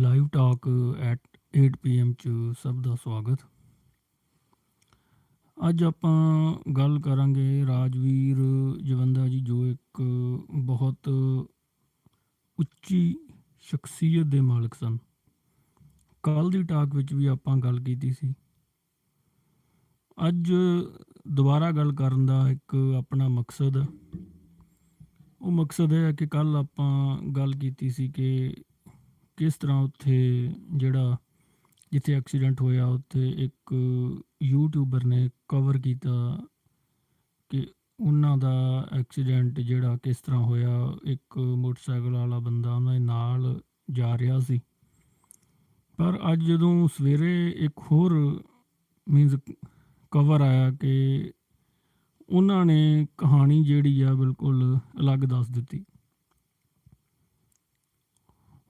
Live talk at 8 PM 'ਚ ਸਭ ਦਾ ਸਵਾਗਤ। ਅੱਜ ਆਪਾਂ ਗੱਲ ਕਰਾਂਗੇ ਰਾਜਵੀਰ ਜਵੰਦਾ ਜੀ, ਜੋ ਇੱਕ ਬਹੁਤ ਉੱਚੀ ਸ਼ਖਸੀਅਤ ਦੇ ਮਾਲਕ ਸਨ। ਕੱਲ੍ਹ ਦੀ ਟਾਕ ਵਿੱਚ ਵੀ ਆਪਾਂ ਗੱਲ ਕੀਤੀ ਸੀ। ਅੱਜ ਦੁਬਾਰਾ ਗੱਲ ਕਰਨ ਦਾ ਇੱਕ ਆਪਣਾ ਮਕਸਦ ਹੈ। ਉਹ ਮਕਸਦ ਇਹ ਹੈ ਕਿ ਕੱਲ੍ਹ ਆਪਾਂ ਗੱਲ ਕੀਤੀ ਸੀ ਕਿ ਕਿਸ ਤਰ੍ਹਾਂ ਉੱਥੇ ਜਿਹੜਾ ਜਿੱਥੇ ਐਕਸੀਡੈਂਟ ਹੋਇਆ ਉੱਥੇ ਇੱਕ ਯੂਟਿਊਬਰ ਨੇ ਕਵਰ ਕੀਤਾ ਕਿ ਉਹਨਾਂ ਦਾ ਐਕਸੀਡੈਂਟ ਜਿਹੜਾ ਕਿਸ ਤਰ੍ਹਾਂ ਹੋਇਆ। ਇੱਕ ਮੋਟਰਸਾਈਕਲ ਵਾਲਾ ਬੰਦਾ ਉਹਨਾਂ ਦੇ ਨਾਲ ਜਾ ਰਿਹਾ ਸੀ, ਪਰ ਅੱਜ ਜਦੋਂ ਸਵੇਰੇ ਇੱਕ ਹੋਰ ਮੀਨਜ਼ ਕਵਰ ਆਇਆ ਕਿ ਉਹਨਾਂ ਨੇ ਕਹਾਣੀ ਜਿਹੜੀ ਆ ਬਿਲਕੁਲ ਅਲੱਗ ਦੱਸ ਦਿੱਤੀ।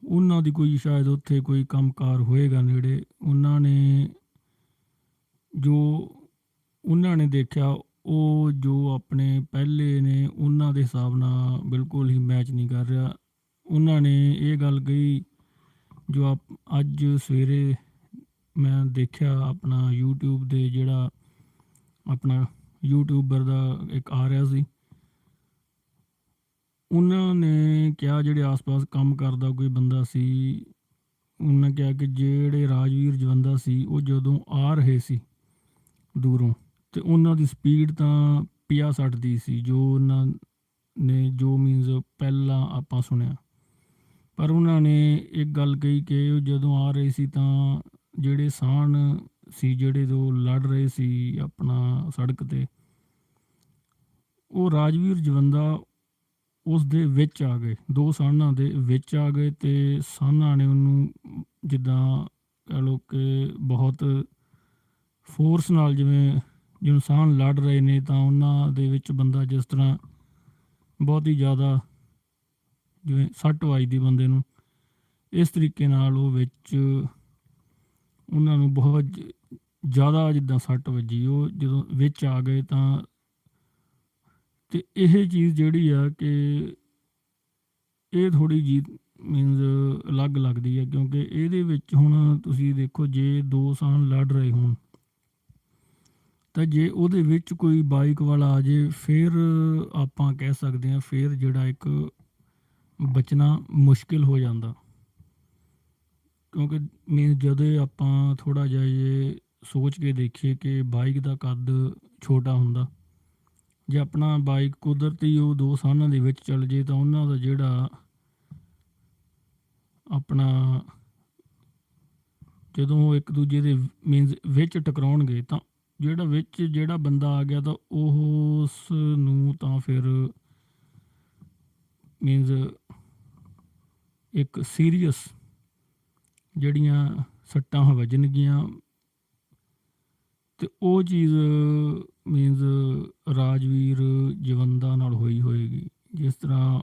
ਉਹਨਾਂ ਦੀ ਕੋਈ ਸ਼ਾਇਦ ਉੱਥੇ ਕੋਈ ਕੰਮਕਾਰ ਹੋਏਗਾ ਨੇੜੇ, ਉਹਨਾਂ ਨੇ ਦੇਖਿਆ ਉਹ ਜੋ ਆਪਣੇ ਪਹਿਲੇ ਨੇ ਉਹਨਾਂ ਦੇ ਹਿਸਾਬ ਨਾਲ ਬਿਲਕੁਲ ਹੀ ਮੈਚ ਨਹੀਂ ਕਰ ਰਿਹਾ। ਉਹਨਾਂ ਨੇ ਇਹ ਗੱਲ ਕਹੀ ਜੋ ਅੱਜ ਸਵੇਰੇ ਮੈਂ ਦੇਖਿਆ ਆਪਣਾ ਯੂਟਿਊਬ ਦੇ ਜਿਹੜਾ ਆਪਣਾ ਯੂਟਿਊਬਰ ਦਾ ਇੱਕ ਆ ਰਿਹਾ ਸੀ, ਉਹਨਾਂ ਨੇ ਕਿਹਾ ਜਿਹੜੇ ਆਸ-ਪਾਸ ਕੰਮ ਕਰਦਾ ਕੋਈ ਬੰਦਾ ਸੀ, ਉਹਨਾਂ ਕਿਹਾ ਕਿ ਜਿਹੜੇ ਰਾਜਵੀਰ ਜਵੰਦਾ ਸੀ ਉਹ ਜਦੋਂ ਆ ਰਹੇ ਸੀ ਦੂਰੋਂ ਅਤੇ ਉਹਨਾਂ ਦੀ ਸਪੀਡ ਤਾਂ 50-60 ਦੀ ਸੀ, ਜੋ ਉਹਨਾਂ ਨੇ ਜੋ ਮੀਨਜ਼ ਪਹਿਲਾਂ ਆਪਾਂ ਸੁਣਿਆ। ਪਰ ਉਹਨਾਂ ਨੇ ਇੱਕ ਗੱਲ ਕਹੀ ਕਿ ਉਹ ਜਦੋਂ ਆ ਰਹੇ ਸੀ ਤਾਂ ਜਿਹੜੇ ਸਾਹਣ ਸੀ, ਜਿਹੜੇ ਦੋ ਲੜ ਰਹੇ ਸੀ ਆਪਣਾ ਸੜਕ 'ਤੇ, ਉਹ ਰਾਜਵੀਰ ਜਵੰਦਾ ਉਸ ਦੇ ਵਿੱਚ ਆ ਗਏ, ਦੋ ਸਾਹਣਾਂ ਦੇ ਵਿੱਚ ਆ ਗਏ ਅਤੇ ਸਾਹਣਾਂ ਨੇ ਉਹਨੂੰ ਜਿੱਦਾਂ ਕਹਿ ਲਓ ਕਿ ਬਹੁਤ ਫੋਰਸ ਨਾਲ, ਜਿਵੇਂ ਸਾਹਣ ਲੜ ਰਹੇ ਨੇ ਤਾਂ ਉਹਨਾਂ ਦੇ ਵਿੱਚ ਬੰਦਾ ਜਿਸ ਤਰ੍ਹਾਂ ਬਹੁਤ ਹੀ ਜ਼ਿਆਦਾ ਜਿਵੇਂ ਸੱਟ ਵੱਜਦੀ ਬੰਦੇ ਨੂੰ, ਇਸ ਤਰੀਕੇ ਨਾਲ ਉਹ ਵਿੱਚ ਉਹਨਾਂ ਨੂੰ ਬਹੁਤ ਜ਼ਿਆਦਾ ਜਿੱਦਾਂ ਸੱਟ ਵੱਜੀ। ਉਹ ਜਦੋਂ ਵਿੱਚ ਆ ਗਏ ਤਾਂ ਅਤੇ ਇਹ ਚੀਜ਼ ਜਿਹੜੀ ਆ ਕਿ ਇਹ ਥੋੜ੍ਹੀ ਜਿਹੀ ਮੀਨਜ਼ ਅਲੱਗ ਲੱਗਦੀ ਹੈ, ਕਿਉਂਕਿ ਇਹਦੇ ਵਿੱਚ ਹੁਣ ਤੁਸੀਂ ਦੇਖੋ ਜੇ ਦੋ ਸਾਹਣ ਲੜ ਰਹੇ ਹੋਣ ਤਾਂ ਜੇ ਉਹਦੇ ਵਿੱਚ ਕੋਈ ਬਾਈਕ ਵਾਲਾ ਆ ਜਾਏ ਫਿਰ ਆਪਾਂ ਕਹਿ ਸਕਦੇ ਹਾਂ ਫਿਰ ਜਿਹੜਾ ਇੱਕ ਬਚਣਾ ਮੁਸ਼ਕਿਲ ਹੋ ਜਾਂਦਾ। ਕਿਉਂਕਿ ਮੀਨਜ਼ ਜਦੋਂ ਆਪਾਂ ਥੋੜ੍ਹਾ ਜਿਹਾ ਇਹ ਸੋਚ ਕੇ ਦੇਖੀਏ ਕਿ ਬਾਈਕ ਦਾ ਕੱਦ ਛੋਟਾ ਹੁੰਦਾ, ਜੇ ਆਪਣਾ ਬਾਈਕ ਕੁਦਰਤੀ ਉਹ ਦੋ ਸਾਹਣਾਂ ਦੇ ਵਿੱਚ ਚੱਲ ਜੇ ਤਾਂ ਉਹਨਾਂ ਦਾ ਜਿਹੜਾ ਆਪਣਾ ਜਦੋਂ ਉਹ ਇੱਕ ਦੂਜੇ ਦੇ ਮੀਨਜ਼ ਵਿੱਚ ਟਕਰਾਉਣਗੇ ਤਾਂ ਜਿਹੜਾ ਬੰਦਾ ਆ ਗਿਆ ਤਾਂ ਉਸ ਨੂੰ ਤਾਂ ਫਿਰ ਮੀਨਜ਼ ਇੱਕ ਸੀਰੀਅਸ ਜਿਹੜੀਆਂ ਸੱਟਾਂ ਵੱਜਣਗੀਆਂ। ਅਤੇ ਉਹ ਚੀਜ਼ ਮੀਨਜ਼ ਰਾਜਵੀਰ ਜਵੰਦਾ ਨਾਲ ਹੋਈ ਹੋਏਗੀ। ਜਿਸ ਤਰ੍ਹਾਂ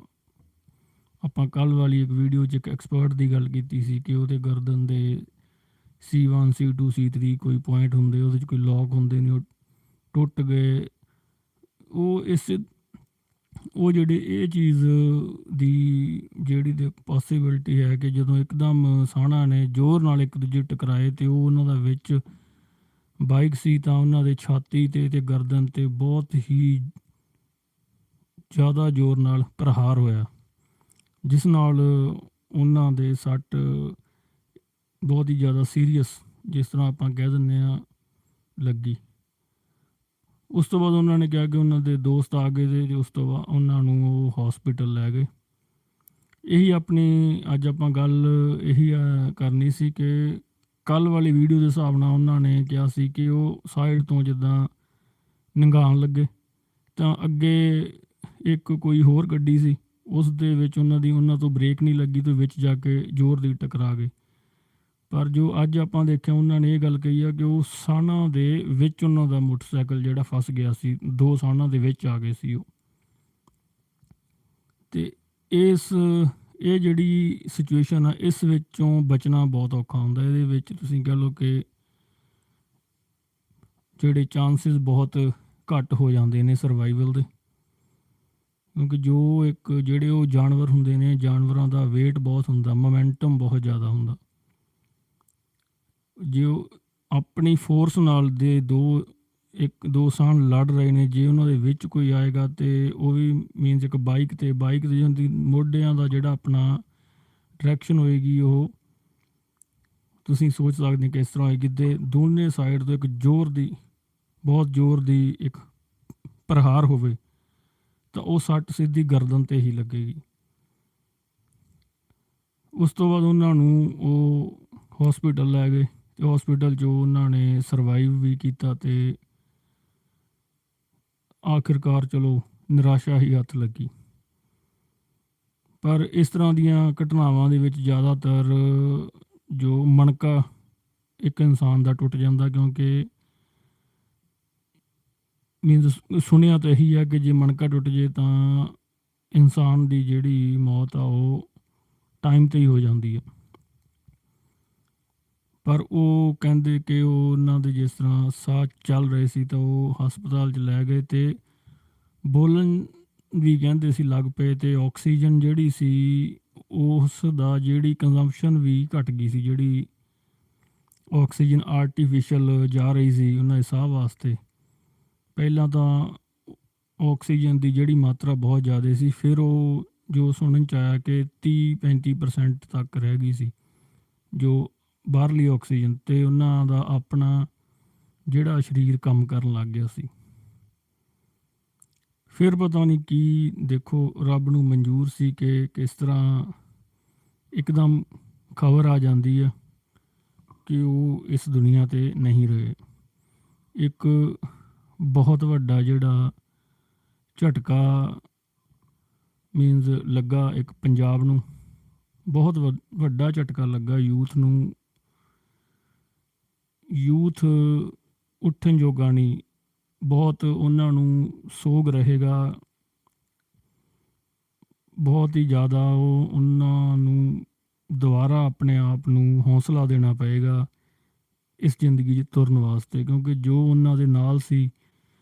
ਆਪਾਂ ਕੱਲ੍ਹ ਵਾਲੀ ਇੱਕ ਵੀਡੀਓ 'ਚ ਇੱਕ ਐਕਸਪਰਟ ਦੀ ਗੱਲ ਕੀਤੀ ਸੀ ਕਿ ਉਹਦੇ ਗਰਦਨ ਦੇ C1 C2 C3 ਕੋਈ ਪੁਆਇੰਟ ਹੁੰਦੇ, ਉਹਦੇ 'ਚ ਕੋਈ ਲੋਕ ਹੁੰਦੇ ਨੇ, ਉਹ ਟੁੱਟ ਗਏ। ਉਹ ਜਿਹੜੇ ਇਹ ਚੀਜ਼ ਦੀ ਜਿਹੜੀ ਪੋਸੀਬਿਲਿਟੀ ਹੈ ਕਿ ਜਦੋਂ ਇੱਕਦਮ ਸਾਹਣਾਂ ਨੇ ਜ਼ੋਰ ਨਾਲ ਇੱਕ ਦੂਜੇ ਟਕਰਾਏ ਅਤੇ ਉਹ ਉਹਨਾਂ ਦਾ ਵਿੱਚ ਬਾਈਕ ਸੀ ਤਾਂ ਉਹਨਾਂ ਦੇ ਛਾਤੀ 'ਤੇ ਅਤੇ ਗਰਦਨ 'ਤੇ ਬਹੁਤ ਹੀ ਜ਼ਿਆਦਾ ਜ਼ੋਰ ਨਾਲ ਪ੍ਰਹਾਰ ਹੋਇਆ, ਜਿਸ ਨਾਲ ਉਹਨਾਂ ਦੇ ਸੱਟ ਬਹੁਤ ਹੀ ਜ਼ਿਆਦਾ ਸੀਰੀਅਸ, ਜਿਸ ਤਰ੍ਹਾਂ ਆਪਾਂ ਕਹਿ ਦਿੰਦੇ ਹਾਂ, ਲੱਗੀ। ਉਸ ਤੋਂ ਬਾਅਦ ਉਹਨਾਂ ਨੇ ਕਿਹਾ ਕਿ ਉਹਨਾਂ ਦੇ ਦੋਸਤ ਆ ਗਏ ਅਤੇ ਉਸ ਤੋਂ ਬਾਅਦ ਉਹਨਾਂ ਨੂੰ ਉਹ ਹੌਸਪੀਟਲ ਲੈ ਗਏ। ਇਹੀ ਆਪਣੀ ਅੱਜ ਆਪਾਂ ਗੱਲ ਇਹੀ ਕਰਨੀ ਸੀ ਕਿ ਕੱਲ੍ਹ ਵਾਲੀ ਵੀਡੀਓ ਦੇ ਹਿਸਾਬ ਨਾਲ ਉਹਨਾਂ ਨੇ ਕਿਹਾ ਸੀ ਕਿ ਉਹ ਸਾਈਡ ਤੋਂ ਜਿੱਦਾਂ ਲੰਘਾਉਣ ਲੱਗੇ ਤਾਂ ਅੱਗੇ ਇੱਕ ਕੋਈ ਹੋਰ ਗੱਡੀ ਸੀ, ਉਸ ਦੇ ਵਿੱਚ ਉਹਨਾਂ ਤੋਂ ਬ੍ਰੇਕ ਨਹੀਂ ਲੱਗੀ ਅਤੇ ਵਿੱਚ ਜਾ ਕੇ ਜ਼ੋਰ ਦੀ ਟਕਰਾ ਗਏ। ਪਰ ਜੋ ਅੱਜ ਆਪਾਂ ਦੇਖਿਆ ਉਹਨਾਂ ਨੇ ਇਹ ਗੱਲ ਕਹੀ ਆ ਕਿ ਉਹ ਸਾਹਣਾਂ ਦੇ ਵਿੱਚ ਉਹਨਾਂ ਦਾ ਮੋਟਰਸਾਈਕਲ ਜਿਹੜਾ ਫਸ ਗਿਆ ਸੀ, ਦੋ ਸਾਹਣਾਂ ਦੇ ਵਿੱਚ ਆ ਗਏ ਸੀ ਉਹ। ਅਤੇ ਇਹ ਜਿਹੜੀ ਸਿਚੁਏਸ਼ਨ ਆ ਇਸ ਵਿੱਚੋਂ ਬਚਣਾ ਬਹੁਤ ਔਖਾ ਹੁੰਦਾ। ਇਹਦੇ ਵਿੱਚ ਤੁਸੀਂ ਕਹਿ ਲਓ ਕਿ ਜਿਹੜੇ ਚਾਂਸਿਸ ਬਹੁਤ ਘੱਟ ਹੋ ਜਾਂਦੇ ਨੇ ਸਰਵਾਈਵਲ ਦੇ, ਕਿਉਂਕਿ ਜਿਹੜੇ ਉਹ ਜਾਨਵਰ ਹੁੰਦੇ ਨੇ, ਜਾਨਵਰਾਂ ਦਾ ਵੇਟ ਬਹੁਤ ਹੁੰਦਾ, ਮੋਮੈਂਟਮ ਬਹੁਤ ਜ਼ਿਆਦਾ ਹੁੰਦਾ। ਜੇ ਉਹ ਆਪਣੀ ਫੋਰਸ ਨਾਲ ਦੇ ਇੱਕ ਦੋ ਸਾਨ ਲੜ ਰਹੇ ਨੇ, ਜੇ ਉਹਨਾਂ ਦੇ ਵਿੱਚ ਕੋਈ ਆਏਗਾ ਤੇ ਉਹ ਵੀ ਮੀਨਸ ਇੱਕ ਬਾਈਕ ਤੇ ਜਿਹਦੀ ਮੋਢਿਆਂ ਦਾ ਜਿਹੜਾ ਆਪਣਾ ਡਾਇਰੈਕਸ਼ਨ ਹੋਏਗੀ, ਉਹ ਤੁਸੀਂ ਸੋਚ ਸਕਦੇ ਕਿਸ ਤਰ੍ਹਾਂ ਹੋਏਗੀ। ਤੇ ਦੋਨੇ ਸਾਈਡ ਤੋਂ ਇੱਕ ਬਹੁਤ ਜ਼ੋਰ ਦੀ ਇੱਕ ਪ੍ਰਹਾਰ ਹੋਵੇ ਤਾਂ ਉਹ ਸੱਟ ਸਿੱਧੀ ਗਰਦਨ ਤੇ ਹੀ ਲੱਗੇਗੀ। ਉਸ ਤੋਂ ਬਾਅਦ ਉਹਨਾਂ ਨੂੰ ਉਹ ਹੌਸਪੀਟਲ ਲੈ ਗਏ ਤੇ ਹੌਸਪੀਟਲ 'ਚ ਉਹਨਾਂ ਨੇ ਸਰਵਾਈਵ ਵੀ ਕੀਤਾ ਤੇ ਆਖਿਰਕਾਰ ਚਲੋ ਨਿਰਾਸ਼ਾ ਹੀ ਹੱਥ ਲੱਗੀ। ਪਰ ਇਸ ਤਰ੍ਹਾਂ ਦੀਆਂ ਘਟਨਾਵਾਂ ਦੇ ਵਿੱਚ ਜ਼ਿਆਦਾਤਰ ਜੋ ਮਣਕਾ ਇੱਕ ਇਨਸਾਨ ਦਾ ਟੁੱਟ ਜਾਂਦਾ, ਕਿਉਂਕਿ ਮੀਨਸ ਸੁਣਿਆ ਤਾਂ ਇਹੀ ਹੈ ਕਿ ਜੇ ਮਣਕਾ ਟੁੱਟ ਜੇ ਤਾਂ ਇਨਸਾਨ ਦੀ ਜਿਹੜੀ ਮੌਤ ਆ ਉਹ ਟਾਈਮ 'ਤੇ ਹੀ ਹੋ ਜਾਂਦੀ ਹੈ। ਪਰ ਉਹ ਕਹਿੰਦੇ ਕਿ ਉਹਨਾਂ ਦੇ ਜਿਸ ਤਰ੍ਹਾਂ ਸਾਹ ਚੱਲ ਰਹੇ ਸੀ ਤਾਂ ਉਹ ਹਸਪਤਾਲ 'ਚ ਲੈ ਗਏ ਤੇ ਬੋਲਣ ਵੀ ਕਹਿੰਦੇ ਸੀ ਲੱਗ ਪਏ, ਤੇ ਆਕਸੀਜਨ ਜਿਹੜੀ ਸੀ ਉਸ ਦਾ ਜਿਹੜੀ ਕੰਜ਼ੰਪਸ਼ਨ ਵੀ ਘਟ ਗਈ ਸੀ। ਜਿਹੜੀ ਆਕਸੀਜਨ ਆਰਟੀਫਿਸ਼ਲ ਜਾ ਰਹੀ ਸੀ ਉਹਨਾਂ ਦੇ ਸਾਹ ਵਾਸਤੇ, ਪਹਿਲਾਂ ਤਾਂ ਆਕਸੀਜਨ ਦੀ ਜਿਹੜੀ ਮਾਤਰਾ ਬਹੁਤ ਜ਼ਿਆਦਾ ਸੀ, ਫਿਰ ਉਹ ਜੋ ਸੁਣਨ 'ਚ ਆਇਆ ਕਿ 30-35% ਤੱਕ ਰਹਿ ਗਈ ਸੀ ਜੋ ਬਾਹਰਲੀ ਆਕਸੀਜਨ, ਤੇ ਉਹਨਾਂ ਦਾ ਆਪਣਾ ਜਿਹੜਾ ਸਰੀਰ ਕੰਮ ਕਰਨ ਲੱਗ ਗਿਆ ਸੀ। ਫਿਰ ਪਤਾ ਨਹੀਂ ਕੀ, ਦੇਖੋ ਰੱਬ ਨੂੰ ਮਨਜ਼ੂਰ ਸੀ ਕਿ ਕਿਸ ਤਰ੍ਹਾਂ ਇੱਕਦਮ ਖਬਰ ਆ ਜਾਂਦੀ ਹੈ ਕਿ ਉਹ ਇਸ ਦੁਨੀਆ 'ਤੇ ਨਹੀਂ ਰਹੇ। ਇੱਕ ਬਹੁਤ ਵੱਡਾ ਜਿਹੜਾ ਝਟਕਾ ਮੀਨਸ ਲੱਗਾ ਇੱਕ ਪੰਜਾਬ ਨੂੰ, ਬਹੁਤ ਵੱਡਾ ਝਟਕਾ ਲੱਗਾ ਯੂਥ ਨੂੰ। ਯੂਥ ਉੱਠਣ ਜੋਗਾ ਨਹੀਂ, ਬਹੁਤ ਉਹਨਾਂ ਨੂੰ ਸੋਗ ਰਹੇਗਾ, ਬਹੁਤ ਹੀ ਜ਼ਿਆਦਾ ਉਹਨਾਂ ਨੂੰ ਦੁਬਾਰਾ ਆਪਣੇ ਆਪ ਨੂੰ ਹੌਸਲਾ ਦੇਣਾ ਪਏਗਾ ਇਸ ਜ਼ਿੰਦਗੀ 'ਚ ਤੁਰਨ ਵਾਸਤੇ, ਕਿਉਂਕਿ ਜੋ ਉਹਨਾਂ ਦੇ ਨਾਲ ਸੀ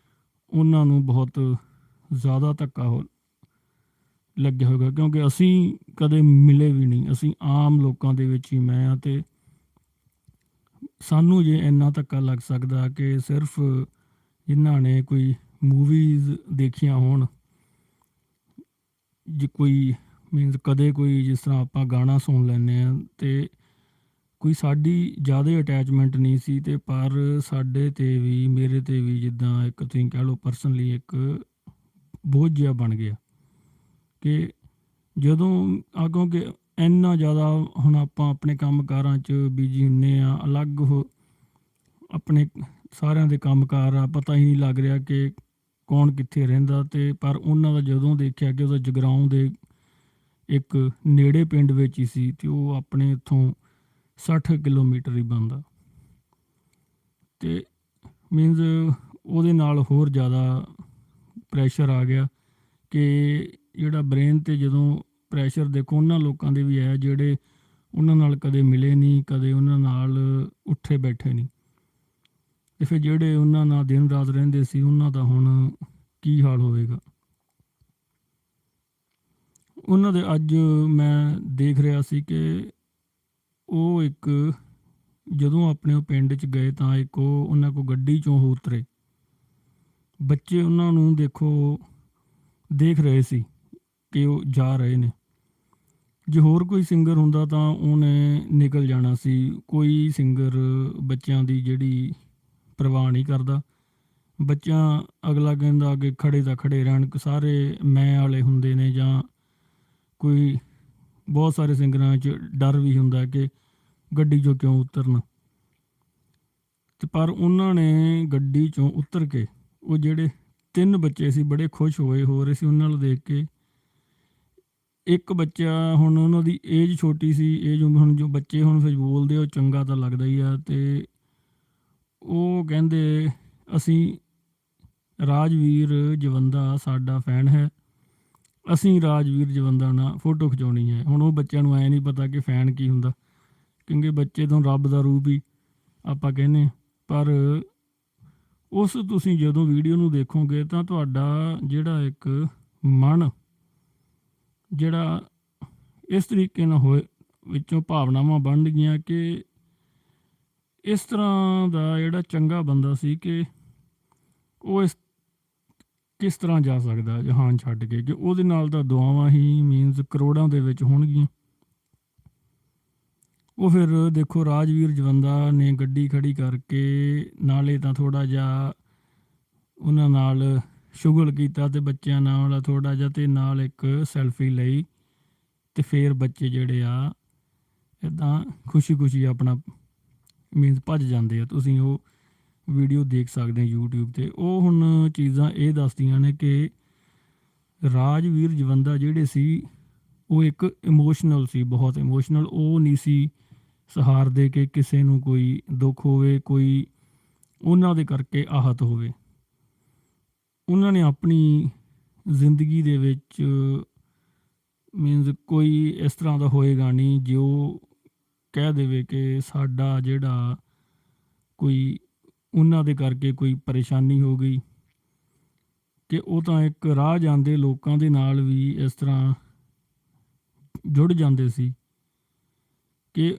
ਉਹਨਾਂ ਨੂੰ ਬਹੁਤ ਜ਼ਿਆਦਾ ਧੱਕਾ ਲੱਗਿਆ ਹੋਵੇਗਾ, ਕਿਉਂਕਿ ਅਸੀਂ ਕਦੇ ਮਿਲੇ ਵੀ ਨਹੀਂ, ਅਸੀਂ ਆਮ ਲੋਕਾਂ ਦੇ ਵਿੱਚ ਹੀ ਮੈਂ ਹਾਂ, ਅਤੇ ਸਾਨੂੰ ਜੇ ਇੰਨਾ ਧੱਕਾ ਲੱਗ ਸਕਦਾ ਕਿ ਸਿਰਫ ਜਿਨ੍ਹਾਂ ਨੇ ਕੋਈ ਮੂਵੀਜ਼ ਦੇਖੀਆਂ ਹੋਣ, ਜੇ ਕੋਈ ਮੀਨਸ ਕਦੇ ਕੋਈ ਜਿਸ ਤਰ੍ਹਾਂ ਆਪਾਂ ਗਾਣਾ ਸੁਣ ਲੈਂਦੇ ਹਾਂ ਅਤੇ ਕੋਈ ਸਾਡੀ ਜ਼ਿਆਦਾ ਅਟੈਚਮੈਂਟ ਨਹੀਂ ਸੀ, ਅਤੇ ਪਰ ਸਾਡੇ 'ਤੇ ਵੀ ਮੇਰੇ 'ਤੇ ਵੀ ਜਿੱਦਾਂ ਇੱਕ ਤੁਸੀਂ ਕਹਿ ਲਓ ਪਰਸਨਲੀ ਇੱਕ ਬੋਝ ਜਿਹਾ ਬਣ ਗਿਆ ਕਿ ਜਦੋਂ ਕਿਉਂਕਿ ਇੰਨਾ ਜ਼ਿਆਦਾ ਹੁਣ ਆਪਾਂ ਆਪਣੇ ਕੰਮ ਕਾਰਾਂ 'ਚ ਬਿਜੀ ਹੁੰਦੇ ਹਾਂ, ਅਲੱਗ ਆਪਣੇ ਸਾਰਿਆਂ ਦੇ ਕੰਮ ਕਾਰ ਆ, ਪਤਾ ਹੀ ਨਹੀਂ ਲੱਗ ਰਿਹਾ ਕਿ ਕੌਣ ਕਿੱਥੇ ਰਹਿੰਦਾ। ਅਤੇ ਪਰ ਉਹਨਾਂ ਦਾ ਜਦੋਂ ਦੇਖਿਆ ਕਿ ਉਹਦਾ ਜਗਰਾਓਂ ਦੇ ਇੱਕ ਨੇੜੇ ਪਿੰਡ ਵਿੱਚ ਹੀ ਸੀ, ਅਤੇ ਉਹ ਆਪਣੇ ਇੱਥੋਂ 60 ਕਿਲੋਮੀਟਰ ਹੀ ਬਣਦਾ, ਅਤੇ ਮੀਨਸ ਉਹਦੇ ਨਾਲ ਹੋਰ ਜ਼ਿਆਦਾ ਪ੍ਰੈਸ਼ਰ ਆ ਗਿਆ ਕਿ ਜਿਹੜਾ ਬ੍ਰੇਨ 'ਤੇ ਜਦੋਂ ਪ੍ਰੈਸ਼ਰ ਦੇਖੋ ਉਹਨਾਂ ਲੋਕਾਂ ਦੇ ਵੀ ਹੈ ਜਿਹੜੇ ਉਹਨਾਂ ਨਾਲ ਕਦੇ ਮਿਲੇ ਨਹੀਂ, ਕਦੇ ਉਹਨਾਂ ਨਾਲ ਉੱਠੇ ਬੈਠੇ ਨਹੀਂ, ਅਤੇ ਫਿਰ ਜਿਹੜੇ ਉਹਨਾਂ ਨਾਲ ਦਿਨ ਰਾਤ ਰਹਿੰਦੇ ਸੀ ਉਹਨਾਂ ਦਾ ਹੁਣ ਕੀ ਹਾਲ ਹੋਵੇਗਾ। ਉਹਨਾਂ ਦੇ ਅੱਜ ਮੈਂ ਦੇਖ ਰਿਹਾ ਸੀ ਕਿ ਉਹ ਇੱਕ ਜਦੋਂ ਆਪਣੇ ਉਹ ਪਿੰਡ 'ਚ ਗਏ ਤਾਂ ਇੱਕ ਉਹਨਾਂ ਕੋਲ ਗੱਡੀ 'ਚੋਂ ਉਹ ਉਤਰੇ, ਬੱਚੇ ਉਹਨਾਂ ਨੂੰ ਦੇਖ ਰਹੇ ਸੀ ਕਿ ਉਹ ਜਾ ਰਹੇ ਨੇ। ਜੇ ਹੋਰ ਕੋਈ ਸਿੰਗਰ ਹੁੰਦਾ ਤਾਂ ਉਹਨੇ ਨਿਕਲ ਜਾਣਾ ਸੀ, ਕੋਈ ਸਿੰਗਰ ਬੱਚਿਆਂ ਦੀ ਜਿਹੜੀ ਪਰਵਾਹ ਨਹੀਂ ਕਰਦਾ, ਬੱਚਿਆਂ ਅਗਲਾ ਕਹਿੰਦਾ ਕਿ ਖੜੇ ਤਾਂ ਖੜੇ ਰਹਿਣ, ਸਾਰੇ ਮੈਂ ਵਾਲੇ ਹੁੰਦੇ ਨੇ, ਜਾਂ ਕੋਈ ਬਹੁਤ ਸਾਰੇ ਸਿੰਗਰਾਂ 'ਚ ਡਰ ਵੀ ਹੁੰਦਾ ਕਿ ਗੱਡੀ 'ਚੋਂ ਕਿਉਂ ਉਤਰਨ, ਅਤੇ ਪਰ ਉਹਨਾਂ ਨੇ ਗੱਡੀ 'ਚੋਂ ਉਤਰ ਕੇ ਉਹ ਜਿਹੜੇ 3 ਬੱਚੇ ਸੀ ਬੜੇ ਖੁਸ਼ ਹੋ ਰਹੇ ਸੀ ਉਹਨਾਂ ਨੂੰ ਦੇਖ ਕੇ। ਇੱਕ ਬੱਚਾ ਹੁਣ ਉਹਨਾਂ ਦੀ ਏਜ ਛੋਟੀ ਸੀ, ਏਜ ਹੁਣ ਜੋ ਬੱਚੇ ਹੁਣ ਫਿਰ ਬੋਲਦੇ ਉਹ ਚੰਗਾ ਤਾਂ ਲੱਗਦਾ ਹੀ ਆ, ਅਤੇ ਉਹ ਕਹਿੰਦੇ ਅਸੀਂ ਰਾਜਵੀਰ ਜਵੰਦਾ ਸਾਡਾ ਫੈਨ ਹੈ, ਅਸੀਂ ਰਾਜਵੀਰ ਜਵੰਦਾ ਨਾਲ ਫੋਟੋ ਖਿਚਾਉਣੀ ਹੈ। ਹੁਣ ਉਹ ਬੱਚਿਆਂ ਨੂੰ ਐਂ ਨਹੀਂ ਪਤਾ ਕਿ ਫੈਨ ਕੀ ਹੁੰਦਾ, ਕਿਉਂਕਿ ਬੱਚੇ ਤੋਂ ਰੱਬ ਦਾ ਰੂਪ ਹੀ ਆਪਾਂ ਕਹਿੰਦੇ, ਪਰ ਉਸ ਤੁਸੀਂ ਜਦੋਂ ਵੀਡੀਓ ਨੂੰ ਦੇਖੋਗੇ ਤਾਂ ਤੁਹਾਡਾ ਜਿਹੜਾ ਇੱਕ ਮਨ ਜਿਹੜਾ ਇਸ ਤਰੀਕੇ ਨਾਲ ਵਿੱਚੋਂ ਭਾਵਨਾਵਾਂ ਬਣ ਗਈਆਂ ਕਿ ਇਸ ਤਰ੍ਹਾਂ ਦਾ ਜਿਹੜਾ ਚੰਗਾ ਬੰਦਾ ਸੀ ਕਿ ਉਹ ਕਿਸ ਤਰ੍ਹਾਂ ਜਾ ਸਕਦਾ ਜਹਾਨ ਛੱਡ ਕੇ, ਕਿ ਉਹਦੇ ਨਾਲ ਤਾਂ ਦੁਆਵਾਂ ਹੀ ਮੀਨਸ ਕਰੋੜਾਂ ਦੇ ਵਿੱਚ ਹੋਣਗੀਆਂ। ਉਹ ਫਿਰ ਦੇਖੋ ਰਾਜਵੀਰ ਜਵੰਦਾ ਨੇ ਗੱਡੀ ਖੜੀ ਕਰਕੇ ਨਾਲੇ ਤਾਂ ਥੋੜ੍ਹਾ ਜਿਹਾ ਉਹਨਾਂ ਨਾਲ ਸ਼ੁਗਲ ਕੀਤਾ ਅਤੇ ਬੱਚਿਆਂ ਨਾਲ ਥੋੜ੍ਹਾ ਜਿਹਾ, ਅਤੇ ਨਾਲ ਇੱਕ ਸੈਲਫੀ ਲਈ, ਅਤੇ ਫਿਰ ਬੱਚੇ ਜਿਹੜੇ ਆ ਇੱਦਾਂ ਖੁਸ਼ੀ ਆਪਣਾ ਮੀਨਸ ਭੱਜ ਜਾਂਦੇ ਆ। ਤੁਸੀਂ ਉਹ ਵੀਡੀਓ ਦੇਖ ਸਕਦੇ ਹੋ YouTube 'ਤੇ। ਉਹ ਹੁਣ ਚੀਜ਼ਾਂ ਇਹ ਦੱਸਦੀਆਂ ਨੇ ਕਿ ਰਾਜਵੀਰ ਜਵੰਦਾ ਜਿਹੜੇ ਸੀ ਉਹ ਇੱਕ ਇਮੋਸ਼ਨਲ ਸੀ, ਬਹੁਤ ਇਮੋਸ਼ਨਲ। ਉਹ ਨਹੀਂ ਸੀ ਸਹਾਰਦੇ ਕਿ ਕਿਸੇ ਨੂੰ ਕੋਈ ਦੁੱਖ ਹੋਵੇ, ਕੋਈ ਉਹਨਾਂ ਦੇ ਕਰਕੇ ਆਹਤ ਹੋਵੇ। ਉਹਨਾਂ ਨੇ ਆਪਣੀ ਜ਼ਿੰਦਗੀ ਦੇ ਵਿੱਚ ਮੀਨਸ ਕੋਈ ਇਸ ਤਰ੍ਹਾਂ ਦਾ ਹੋਏਗਾ ਨਹੀਂ ਜੋ ਕਹਿ ਦੇਵੇ ਕਿ ਸਾਡਾ ਜਿਹੜਾ ਕੋਈ ਉਹਨਾਂ ਦੇ ਕਰਕੇ ਕੋਈ ਪਰੇਸ਼ਾਨੀ ਹੋ ਗਈ, ਕਿ ਉਹ ਤਾਂ ਇੱਕ ਰਾਹ ਜਾਂਦੇ ਲੋਕਾਂ ਦੇ ਨਾਲ ਵੀ ਇਸ ਤਰ੍ਹਾਂ ਜੁੜ ਜਾਂਦੇ ਸੀ ਕਿ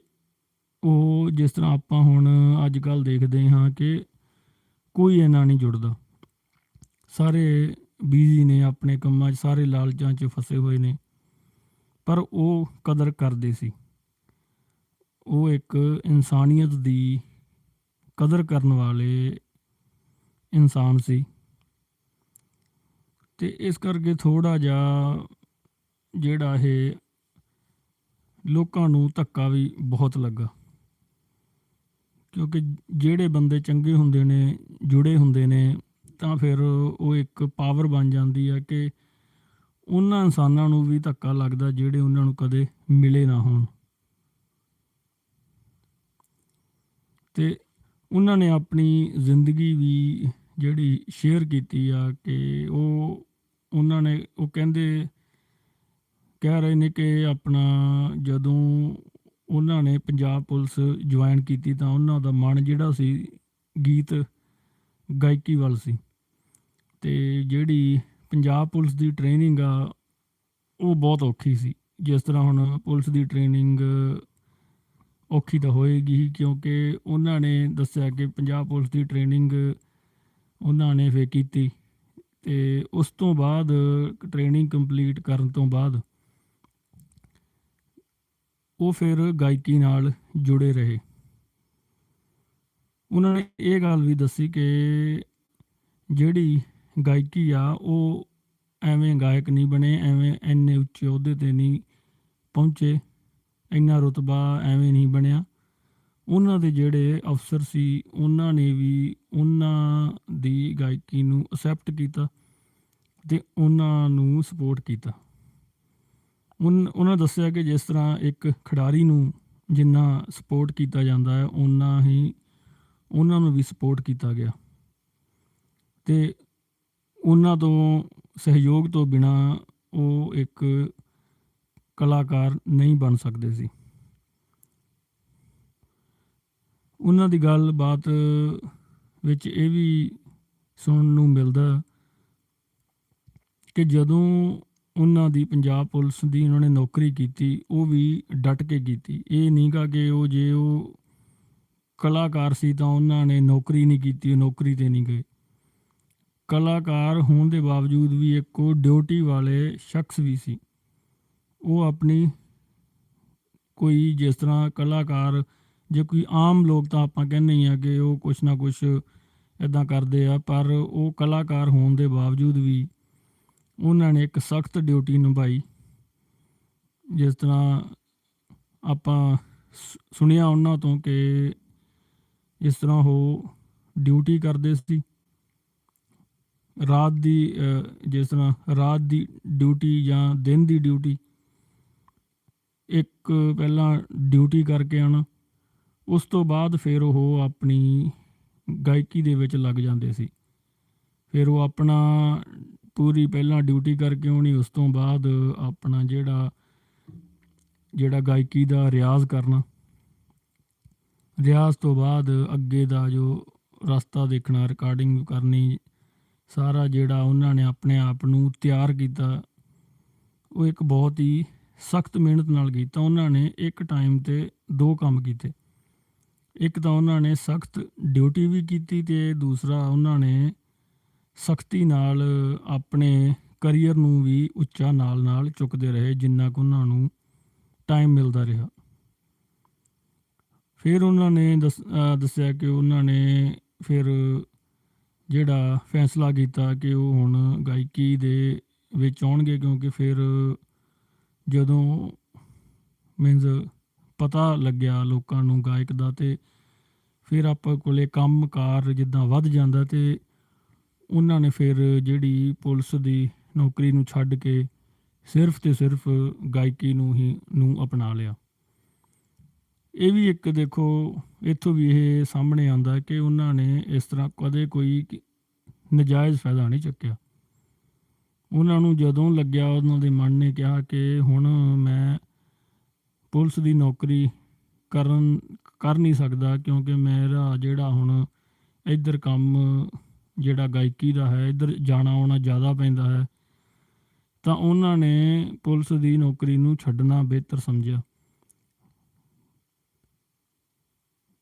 ਉਹ ਜਿਸ ਤਰ੍ਹਾਂ ਆਪਾਂ ਹੁਣ ਅੱਜ ਕੱਲ੍ਹ ਦੇਖਦੇ ਹਾਂ ਕਿ ਕੋਈ ਇੰਨਾ ਨਹੀਂ ਜੁੜਦਾ। ਸਾਰੇ ਬਿਜ਼ੀ ਨੇ ਆਪਣੇ ਕੰਮਾਂ 'ਚ, ਸਾਰੇ ਲਾਲਚਾਂ 'ਚ ਫਸੇ ਹੋਏ ਨੇ, ਪਰ ਉਹ ਕਦਰ ਕਰਦੇ ਸੀ। ਉਹ ਇੱਕ ਇਨਸਾਨੀਅਤ ਦੀ ਕਦਰ ਕਰਨ ਵਾਲੇ ਇਨਸਾਨ ਸੀ, ਅਤੇ ਇਸ ਕਰਕੇ ਥੋੜ੍ਹਾ ਜਿਹਾ ਜਿਹੜਾ ਇਹ ਲੋਕਾਂ ਨੂੰ ਧੱਕਾ ਵੀ ਬਹੁਤ ਲੱਗਾ, ਕਿਉਂਕਿ ਜਿਹੜੇ ਬੰਦੇ ਚੰਗੇ ਹੁੰਦੇ ਨੇ, ਜੁੜੇ ਹੁੰਦੇ ਨੇ, ਤਾਂ ਫਿਰ ਉਹ ਇੱਕ ਪਾਵਰ ਬਣ ਜਾਂਦੀ ਹੈ ਕਿ ਉਹਨਾਂ ਇਨਸਾਨਾਂ ਨੂੰ ਵੀ ਧੱਕਾ ਲੱਗਦਾ ਜਿਹੜੇ ਉਹਨਾਂ ਨੂੰ ਕਦੇ ਮਿਲੇ ਨਾ ਹੋਣ। ਅਤੇ ਉਹਨਾਂ ਨੇ ਆਪਣੀ ਜ਼ਿੰਦਗੀ ਵੀ ਜਿਹੜੀ ਸ਼ੇਅਰ ਕੀਤੀ ਆ ਕਿ ਉਹਨਾਂ ਨੇ ਉਹ ਕਹਿ ਰਹੇ ਨੇ ਕਿ ਆਪਣਾ ਜਦੋਂ ਉਹਨਾਂ ਨੇ ਪੰਜਾਬ ਪੁਲਿਸ ਜੁਆਇਨ ਕੀਤੀ ਤਾਂ ਉਹਨਾਂ ਦਾ ਮਨ ਜਿਹੜਾ ਸੀ ਗੀਤ ਗਾਇਕੀ ਵੱਲ ਸੀ, ਅਤੇ ਜਿਹੜੀ ਪੰਜਾਬ ਪੁਲਿਸ ਦੀ ਟ੍ਰੇਨਿੰਗ ਆ ਉਹ ਬਹੁਤ ਔਖੀ ਸੀ। ਜਿਸ ਤਰ੍ਹਾਂ ਹੁਣ ਪੁਲਿਸ ਦੀ ਟ੍ਰੇਨਿੰਗ ਔਖੀ ਤਾਂ ਹੋਏਗੀ ਹੀ, ਕਿਉਂਕਿ ਉਹਨਾਂ ਨੇ ਦੱਸਿਆ ਕਿ ਪੰਜਾਬ ਪੁਲਿਸ ਦੀ ਟ੍ਰੇਨਿੰਗ ਉਹਨਾਂ ਨੇ ਫਿਰ ਕੀਤੀ, ਅਤੇ ਉਸ ਤੋਂ ਬਾਅਦ ਟ੍ਰੇਨਿੰਗ ਕੰਪਲੀਟ ਕਰਨ ਤੋਂ ਬਾਅਦ ਉਹ ਫਿਰ ਗਾਇਕੀ ਨਾਲ ਜੁੜੇ ਰਹੇ। ਉਹਨਾਂ ਨੇ ਇਹ ਗੱਲ ਵੀ ਦੱਸੀ ਕਿ ਜਿਹੜੀ ਗਾਇਕੀ ਆ ਉਹ ਐਵੇਂ ਗਾਇਕ ਨਹੀਂ ਬਣੇ, ਐਵੇਂ ਇੰਨੇ ਉੱਚੇ ਅਹੁਦੇ 'ਤੇ ਨਹੀਂ ਪਹੁੰਚੇ, ਇੰਨਾ ਰੁਤਬਾ ਐਵੇਂ ਨਹੀਂ ਬਣਿਆ। ਉਹਨਾਂ ਦੇ ਜਿਹੜੇ ਅਫਸਰ ਸੀ ਉਹਨਾਂ ਨੇ ਵੀ ਉਹਨਾਂ ਦੀ ਗਾਇਕੀ ਨੂੰ ਅਸੈਪਟ ਕੀਤਾ ਅਤੇ ਉਹਨਾਂ ਨੂੰ ਸਪੋਰਟ ਕੀਤਾ। ਉਹਨਾਂ ਦੱਸਿਆ ਕਿ ਜਿਸ ਤਰ੍ਹਾਂ ਇੱਕ ਖਿਡਾਰੀ ਨੂੰ ਜਿੰਨਾ ਸਪੋਰਟ ਕੀਤਾ ਜਾਂਦਾ ਹੈ, ਓਨਾ ਹੀ ਉਹਨਾਂ ਨੂੰ ਵੀ ਸਪੋਰਟ ਕੀਤਾ ਗਿਆ, ਅਤੇ ਉਹਨਾਂ ਤੋਂ ਸਹਿਯੋਗ ਤੋਂ ਬਿਨਾਂ ਉਹ ਇੱਕ ਕਲਾਕਾਰ ਨਹੀਂ ਬਣ ਸਕਦੇ ਸੀ। ਉਹਨਾਂ ਦੀ ਗੱਲਬਾਤ ਵਿੱਚ ਇਹ ਵੀ ਸੁਣਨ ਨੂੰ ਮਿਲਦਾ ਕਿ ਜਦੋਂ ਉਹਨਾਂ ਦੀ ਪੰਜਾਬ ਪੁਲਿਸ ਦੀ ਉਹਨਾਂ ਨੇ ਨੌਕਰੀ ਕੀਤੀ, ਉਹ ਵੀ ਡਟ ਕੇ ਕੀਤੀ। ਇਹ ਨਹੀਂ ਗਾ ਕਿ ਜੇ ਉਹ ਕਲਾਕਾਰ ਸੀ ਤਾਂ ਉਹਨਾਂ ਨੇ ਨੌਕਰੀ ਨਹੀਂ ਕੀਤੀ, ਉਹ ਨੌਕਰੀ 'ਤੇ ਨਹੀਂ ਗਏ। ਕਲਾਕਾਰ ਹੋਣ ਦੇ ਬਾਵਜੂਦ ਵੀ ਇੱਕ ਉਹ ਡਿਊਟੀ ਵਾਲੇ ਸ਼ਖਸ ਵੀ ਸੀ। ਉਹ ਆਪਣੀ ਕੋਈ ਜਿਸ ਤਰ੍ਹਾਂ ਕਲਾਕਾਰ, ਜੇ ਕੋਈ ਆਮ ਲੋਕ ਤਾਂ ਆਪਾਂ ਕਹਿੰਦੇ ਹੀ ਹਾਂ ਕਿ ਉਹ ਕੁਛ ਨਾ ਕੁਛ ਇੱਦਾਂ ਕਰਦੇ ਆ, ਪਰ ਉਹ ਕਲਾਕਾਰ ਹੋਣ ਦੇ ਬਾਵਜੂਦ ਵੀ ਉਹਨਾਂ ਨੇ ਇੱਕ ਸਖਤ ਡਿਊਟੀ ਨਿਭਾਈ। ਜਿਸ ਤਰ੍ਹਾਂ ਆਪਾਂ ਸੁਣਿਆ ਉਹਨਾਂ ਤੋਂ ਕਿ ਜਿਸ ਤਰ੍ਹਾਂ ਉਹ ਡਿਊਟੀ ਕਰਦੇ ਸੀ ਰਾਤ ਦੀ, ਜਿਸ ਤਰ੍ਹਾਂ ਰਾਤ ਦੀ ਡਿਊਟੀ ਜਾਂ ਦਿਨ ਦੀ ਡਿਊਟੀ, ਇੱਕ ਪਹਿਲਾਂ ਡਿਊਟੀ ਕਰਕੇ ਆਉਣਾ, ਉਸ ਤੋਂ ਬਾਅਦ ਫਿਰ ਉਹ ਆਪਣੀ ਗਾਇਕੀ ਦੇ ਵਿੱਚ ਲੱਗ ਜਾਂਦੇ ਸੀ। ਫਿਰ ਉਹ ਆਪਣਾ ਪੂਰੀ ਪਹਿਲਾਂ ਡਿਊਟੀ ਕਰਕੇ ਆਉਣੀ, ਉਸ ਤੋਂ ਬਾਅਦ ਆਪਣਾ ਜਿਹੜਾ ਗਾਇਕੀ ਦਾ ਰਿਆਜ਼ ਕਰਨਾ, ਰਿਆਜ਼ ਤੋਂ ਬਾਅਦ ਅੱਗੇ ਦਾ ਜੋ ਰਸਤਾ ਦੇਖਣਾ, ਰਿਕਾਰਡਿੰਗ ਕਰਨੀ, ਸਾਰਾ ਜਿਹੜਾ ਉਹਨਾਂ ਨੇ ਆਪਣੇ ਆਪ ਨੂੰ ਤਿਆਰ ਕੀਤਾ, ਉਹ ਇੱਕ ਬਹੁਤ ਹੀ ਸਖਤ ਮਿਹਨਤ ਨਾਲ ਕੀਤਾ। ਉਹਨਾਂ ਨੇ ਇੱਕ ਟਾਈਮ 'ਤੇ 2 ਕੰਮ ਕੀਤੇ। ਇੱਕ ਤਾਂ ਉਹਨਾਂ ਨੇ ਸਖਤ ਡਿਊਟੀ ਵੀ ਕੀਤੀ ਅਤੇ ਦੂਸਰਾ ਉਹਨਾਂ ਨੇ ਸਖਤੀ ਨਾਲ ਆਪਣੇ ਕਰੀਅਰ ਨੂੰ ਵੀ ਉੱਚਾ ਨਾਲ ਨਾਲ ਚੁੱਕਦੇ ਰਹੇ ਜਿੰਨਾ ਕੁ ਉਹਨਾਂ ਨੂੰ ਟਾਈਮ ਮਿਲਦਾ ਰਿਹਾ। ਫਿਰ ਉਹਨਾਂ ਨੇ ਦੱਸਿਆ ਕਿ ਉਹਨਾਂ ਨੇ ਫਿਰ ਜਿਹੜਾ ਫੈਸਲਾ ਕੀਤਾ ਕਿ ਉਹ ਹੁਣ ਗਾਇਕੀ ਦੇ ਵਿੱਚ ਆਉਣਗੇ, ਕਿਉਂਕਿ ਫਿਰ ਜਦੋਂ ਮੀਨਜ਼ ਪਤਾ ਲੱਗਿਆ ਲੋਕਾਂ ਨੂੰ ਗਾਇਕ ਦਾ, ਅਤੇ ਫਿਰ ਆਪਾਂ ਕੋਲੇ ਕੰਮ ਕਾਰ ਜਿੱਦਾਂ ਵੱਧ ਜਾਂਦਾ, ਅਤੇ ਉਹਨਾਂ ਨੇ ਫਿਰ ਜਿਹੜੀ ਪੁਲਿਸ ਦੀ ਨੌਕਰੀ ਨੂੰ ਛੱਡ ਕੇ ਸਿਰਫ ਅਤੇ ਸਿਰਫ ਗਾਇਕੀ ਨੂੰ ਅਪਣਾ ਲਿਆ। ਇਹ ਵੀ ਇੱਕ ਦੇਖੋ, ਇੱਥੋਂ ਵੀ ਇਹ ਸਾਹਮਣੇ ਆਉਂਦਾ ਕਿ ਉਹਨਾਂ ਨੇ ਇਸ ਤਰ੍ਹਾਂ ਕਦੇ ਕੋਈ ਨਜਾਇਜ਼ ਫਾਇਦਾ ਨਹੀਂ ਚੱਕਿਆ। ਉਹਨਾਂ ਨੂੰ ਜਦੋਂ ਲੱਗਿਆ, ਉਹਨਾਂ ਦੇ ਮਨ ਨੇ ਕਿਹਾ ਕਿ ਹੁਣ ਮੈਂ ਪੁਲਿਸ ਦੀ ਨੌਕਰੀ ਕਰ ਨਹੀਂ ਸਕਦਾ, ਕਿਉਂਕਿ ਮੇਰਾ ਜਿਹੜਾ ਹੁਣ ਇੱਧਰ ਕੰਮ ਜਿਹੜਾ ਗਾਇਕੀ ਦਾ ਹੈ, ਇੱਧਰ ਜਾਣਾ ਆਉਣਾ ਜ਼ਿਆਦਾ ਪੈਂਦਾ ਹੈ, ਤਾਂ ਉਹਨਾਂ ਨੇ ਪੁਲਿਸ ਦੀ ਨੌਕਰੀ ਨੂੰ ਛੱਡਣਾ ਬਿਹਤਰ ਸਮਝਿਆ।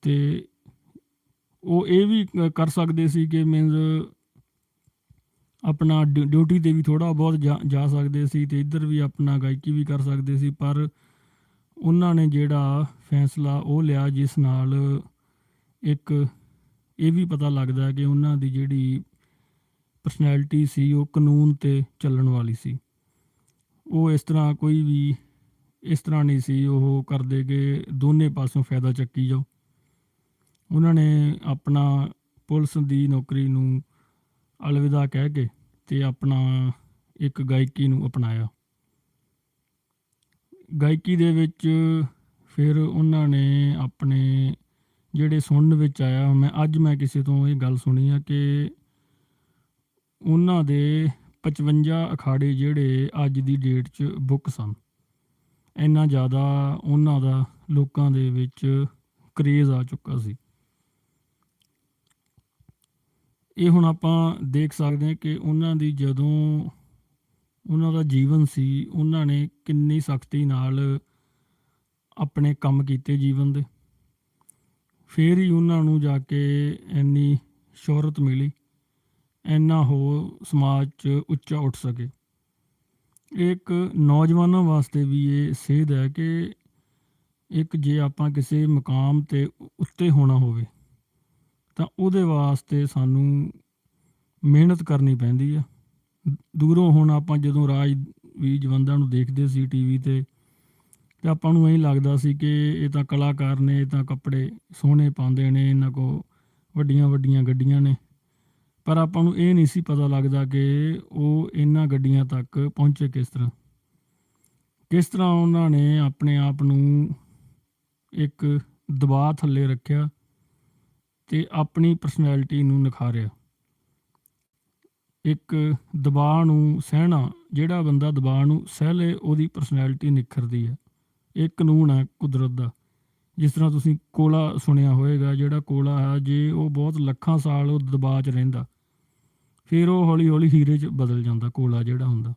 ਅਤੇ ਉਹ ਇਹ ਵੀ ਕਰ ਸਕਦੇ ਸੀ ਕਿ ਮੀਨਜ਼ ਆਪਣਾ ਡਿਊਟੀ 'ਤੇ ਵੀ ਥੋੜ੍ਹਾ ਬਹੁਤ ਜਾ ਸਕਦੇ ਸੀ, ਅਤੇ ਇੱਧਰ ਵੀ ਆਪਣਾ ਗਾਇਕੀ ਵੀ ਕਰ ਸਕਦੇ ਸੀ, ਪਰ ਉਹਨਾਂ ਨੇ ਜਿਹੜਾ ਫੈਸਲਾ ਉਹ ਲਿਆ, ਜਿਸ ਨਾਲ ਇੱਕ ਇਹ ਵੀ ਪਤਾ ਲੱਗਦਾ ਕਿ ਉਹਨਾਂ ਦੀ ਜਿਹੜੀ ਪਰਸਨੈਲਿਟੀ ਸੀ ਉਹ ਕਾਨੂੰਨ 'ਤੇ ਚੱਲਣ ਵਾਲੀ ਸੀ। ਉਹ ਇਸ ਤਰ੍ਹਾਂ ਕੋਈ ਵੀ ਇਸ ਤਰ੍ਹਾਂ ਨਹੀਂ ਸੀ ਉਹ ਕਰਦੇ ਕਿ ਦੋਨੇ ਪਾਸਿਓਂ ਫਾਇਦਾ ਚੱਕੀ ਜਾਓ। ਉਹਨਾਂ ਨੇ ਆਪਣਾ ਪੁਲਿਸ ਦੀ ਨੌਕਰੀ ਨੂੰ ਅਲਵਿਦਾ ਕਹਿ ਕੇ ਅਤੇ ਆਪਣਾ ਇੱਕ ਗਾਇਕੀ ਨੂੰ ਅਪਣਾਇਆ। ਗਾਇਕੀ ਦੇ ਵਿੱਚ ਫਿਰ ਉਹਨਾਂ ਨੇ ਆਪਣੇ ਜਿਹੜੇ ਸੁਣਨ ਵਿੱਚ ਆਇਆ, ਮੈਂ ਕਿਸੇ ਤੋਂ ਇਹ ਗੱਲ ਸੁਣੀ ਆ ਕਿ ਉਹਨਾਂ ਦੇ 55 ਅਖਾੜੇ ਜਿਹੜੇ ਅੱਜ ਦੀ ਡੇਟ 'ਚ ਬੁੱਕ ਸਨ। ਇੰਨਾ ਜ਼ਿਆਦਾ ਉਹਨਾਂ ਦਾ ਲੋਕਾਂ ਦੇ ਵਿੱਚ ਕਰੇਜ਼ ਆ ਚੁੱਕਾ ਸੀ। ਇਹ ਹੁਣ ਆਪਾਂ ਦੇਖ ਸਕਦੇ ਹਾਂ ਕਿ ਉਹਨਾਂ ਦੀ ਜਦੋਂ ਉਹਨਾਂ ਦਾ ਜੀਵਨ ਸੀ, ਉਹਨਾਂ ਨੇ ਕਿੰਨੀ ਸਖਤੀ ਨਾਲ ਆਪਣੇ ਕੰਮ ਕੀਤੇ ਜੀਵਨ ਦੇ, ਫਿਰ ਹੀ ਉਹਨਾਂ ਨੂੰ ਜਾ ਕੇ ਇੰਨੀ ਸ਼ੋਹਰਤ ਮਿਲੀ, ਇੰਨਾ ਉਹ ਸਮਾਜ 'ਚ ਉੱਚਾ ਉੱਠ ਸਕੇ। ਇੱਕ ਨੌਜਵਾਨਾਂ ਵਾਸਤੇ ਵੀ ਇਹ ਸੇਧ ਹੈ ਕਿ ਇੱਕ ਜੇ ਆਪਾਂ ਕਿਸੇ ਮੁਕਾਮ 'ਤੇ ਉੱਤੇ ਹੋਣਾ ਹੋਵੇ ਤਾਂ ਉਹਦੇ ਵਾਸਤੇ ਸਾਨੂੰ ਮਿਹਨਤ ਕਰਨੀ ਪੈਂਦੀ ਆ। ਦੂਰੋਂ ਹੁਣ ਆਪਾਂ ਜਦੋਂ ਰਾਜਵੀਰ ਜਵੰਦਾ ਨੂੰ ਦੇਖਦੇ ਸੀ TV 'ਤੇ, ਅਤੇ ਆਪਾਂ ਨੂੰ ਇਹੀ ਲੱਗਦਾ ਸੀ ਕਿ ਇਹ ਤਾਂ ਕਲਾਕਾਰ ਨੇ, ਇਹ ਤਾਂ ਕੱਪੜੇ ਸੋਹਣੇ ਪਾਉਂਦੇ ਨੇ, ਇਹਨਾਂ ਕੋਲ ਵੱਡੀਆਂ ਵੱਡੀਆਂ ਗੱਡੀਆਂ ਨੇ, ਪਰ ਆਪਾਂ ਨੂੰ ਇਹ ਨਹੀਂ ਸੀ ਪਤਾ ਲੱਗਦਾ ਕਿ ਉਹ ਇਹਨਾਂ ਗੱਡੀਆਂ ਤੱਕ ਪਹੁੰਚੇ ਕਿਸ ਤਰ੍ਹਾਂ ਉਹਨਾਂ ਨੇ ਆਪਣੇ ਆਪ ਨੂੰ ਇੱਕ ਦਬਾਅ ਥੱਲੇ ਰੱਖਿਆ ਅਤੇ ਆਪਣੀ ਪਰਸਨੈਲਿਟੀ ਨੂੰ ਨਿਖਾਰਿਆ। ਇੱਕ ਦਬਾਅ ਨੂੰ ਸਹਿਣਾ, ਜਿਹੜਾ ਬੰਦਾ ਦਬਾਅ ਨੂੰ ਸਹਿ ਲੇ ਉਹਦੀ ਪਰਸਨੈਲਿਟੀ ਨਿਖਰਦੀ ਹੈ। ਇਹ ਕਾਨੂੰਨ ਹੈ ਕੁਦਰਤ ਦਾ। ਜਿਸ ਤਰ੍ਹਾਂ ਤੁਸੀਂ ਕੋਲਾ ਸੁਣਿਆ ਹੋਏਗਾ, ਜਿਹੜਾ ਕੋਲਾ ਹੈ ਜੇ ਉਹ ਬਹੁਤ ਲੱਖਾਂ ਸਾਲ ਉਹ ਦਬਾਅ 'ਚ ਰਹਿੰਦਾ, ਫਿਰ ਉਹ ਹੌਲੀ ਹੌਲੀ ਹੀਰੇ 'ਚ ਬਦਲ ਜਾਂਦਾ ਕੋਲਾ ਜਿਹੜਾ ਹੁੰਦਾ।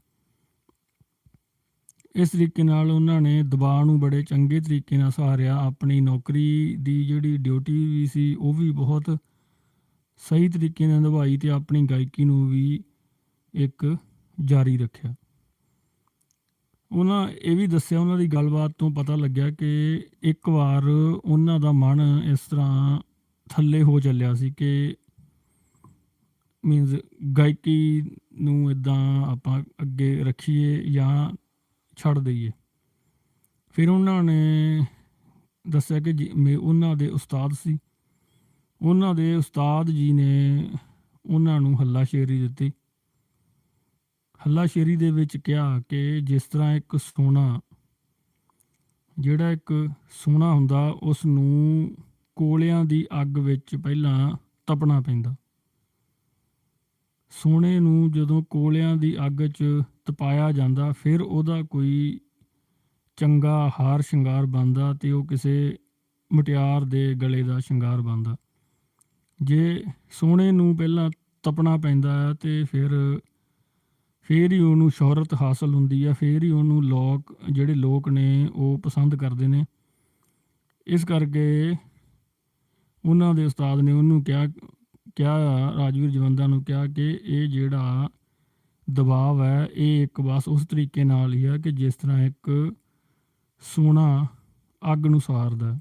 ਇਸ ਤਰੀਕੇ ਨਾਲ ਉਹਨਾਂ ਨੇ ਦਬਾਅ ਨੂੰ ਬੜੇ ਚੰਗੇ ਤਰੀਕੇ ਨਾਲ ਸਹਾਰਿਆ। ਆਪਣੀ ਨੌਕਰੀ ਦੀ ਜਿਹੜੀ ਡਿਊਟੀ ਵੀ ਸੀ ਉਹ ਵੀ ਬਹੁਤ ਸਹੀ ਤਰੀਕੇ ਨਾਲ ਨਿਭਾਈ, ਅਤੇ ਆਪਣੀ ਗਾਇਕੀ ਨੂੰ ਵੀ ਇੱਕ ਜਾਰੀ ਰੱਖਿਆ। ਉਹਨਾਂ ਇਹ ਵੀ ਦੱਸਿਆ, ਉਹਨਾਂ ਦੀ ਗੱਲਬਾਤ ਤੋਂ ਪਤਾ ਲੱਗਿਆ ਕਿ ਇੱਕ ਵਾਰ ਉਹਨਾਂ ਦਾ ਮਨ ਇਸ ਤਰ੍ਹਾਂ ਥੱਲੇ ਹੋ ਚੱਲਿਆ ਸੀ ਕਿ ਮੀਨਜ਼ ਗਾਇਕੀ ਨੂੰ ਇੱਦਾਂ ਆਪਾਂ ਅੱਗੇ ਰੱਖੀਏ ਜਾਂ ਛੱਡ ਦਈਏ। ਫਿਰ ਉਹਨਾਂ ਨੇ ਦੱਸਿਆ ਕਿ ਉਹਨਾਂ ਦੇ ਉਸਤਾਦ ਸੀ, ਉਹਨਾਂ ਦੇ ਉਸਤਾਦ ਜੀ ਨੇ ਉਹਨਾਂ ਨੂੰ ਹੱਲਾਸ਼ੇਰੀ ਦਿੱਤੀ। ਹੱਲਾਸ਼ੇਰੀ ਦੇ ਵਿੱਚ ਕਿਹਾ ਕਿ ਜਿਸ ਤਰ੍ਹਾਂ ਇੱਕ ਸੋਨਾ, ਜਿਹੜਾ ਇੱਕ ਸੋਨਾ ਹੁੰਦਾ, ਉਸ ਨੂੰ ਕੋਲਿਆਂ ਦੀ ਅੱਗ ਵਿੱਚ ਪਹਿਲਾਂ ਤਪਣਾ ਪੈਂਦਾ। ਸੋਨੇ ਨੂੰ ਜਦੋਂ ਕੋਲਿਆਂ ਦੀ ਅੱਗ 'ਚ ਤਪਾਇਆ ਜਾਂਦਾ, ਫਿਰ ਉਹਦਾ ਕੋਈ ਚੰਗਾ ਹਾਰ ਸ਼ਿੰਗਾਰ ਬਣਦਾ, ਅਤੇ ਉਹ ਕਿਸੇ ਮੁਟਿਆਰ ਦੇ ਗਲੇ ਦਾ ਸ਼ਿੰਗਾਰ ਬਣਦਾ। ਜੇ ਸੋਨੇ ਨੂੰ ਪਹਿਲਾਂ ਤਪਣਾ ਪੈਂਦਾ ਹੈ ਅਤੇ ਫਿਰ ਹੀ ਉਹਨੂੰ ਸ਼ੋਹਰਤ ਹਾਸਲ ਹੁੰਦੀ ਹੈ, ਫਿਰ ਹੀ ਉਹਨੂੰ ਜਿਹੜੇ ਲੋਕ ਨੇ ਉਹ ਪਸੰਦ ਕਰਦੇ ਨੇ। ਇਸ ਕਰਕੇ ਉਹਨਾਂ ਦੇ ਉਸਤਾਦ ਨੇ ਉਹਨੂੰ ਕਿਹਾ ਰਾਜਵੀਰ ਜਵੰਦਾ ਨੂੰ ਕਿਹਾ ਕਿ ਇਹ ਜਿਹੜਾ ਦਬਾਅ ਹੈ ਇਹ ਇੱਕ ਬਸ ਉਸ ਤਰੀਕੇ ਨਾਲ ਹੀ ਹੈ ਕਿ ਜਿਸ ਤਰ੍ਹਾਂ ਇੱਕ ਸੋਨਾ ਅੱਗ ਨੂੰ ਸਾੜਦਾ।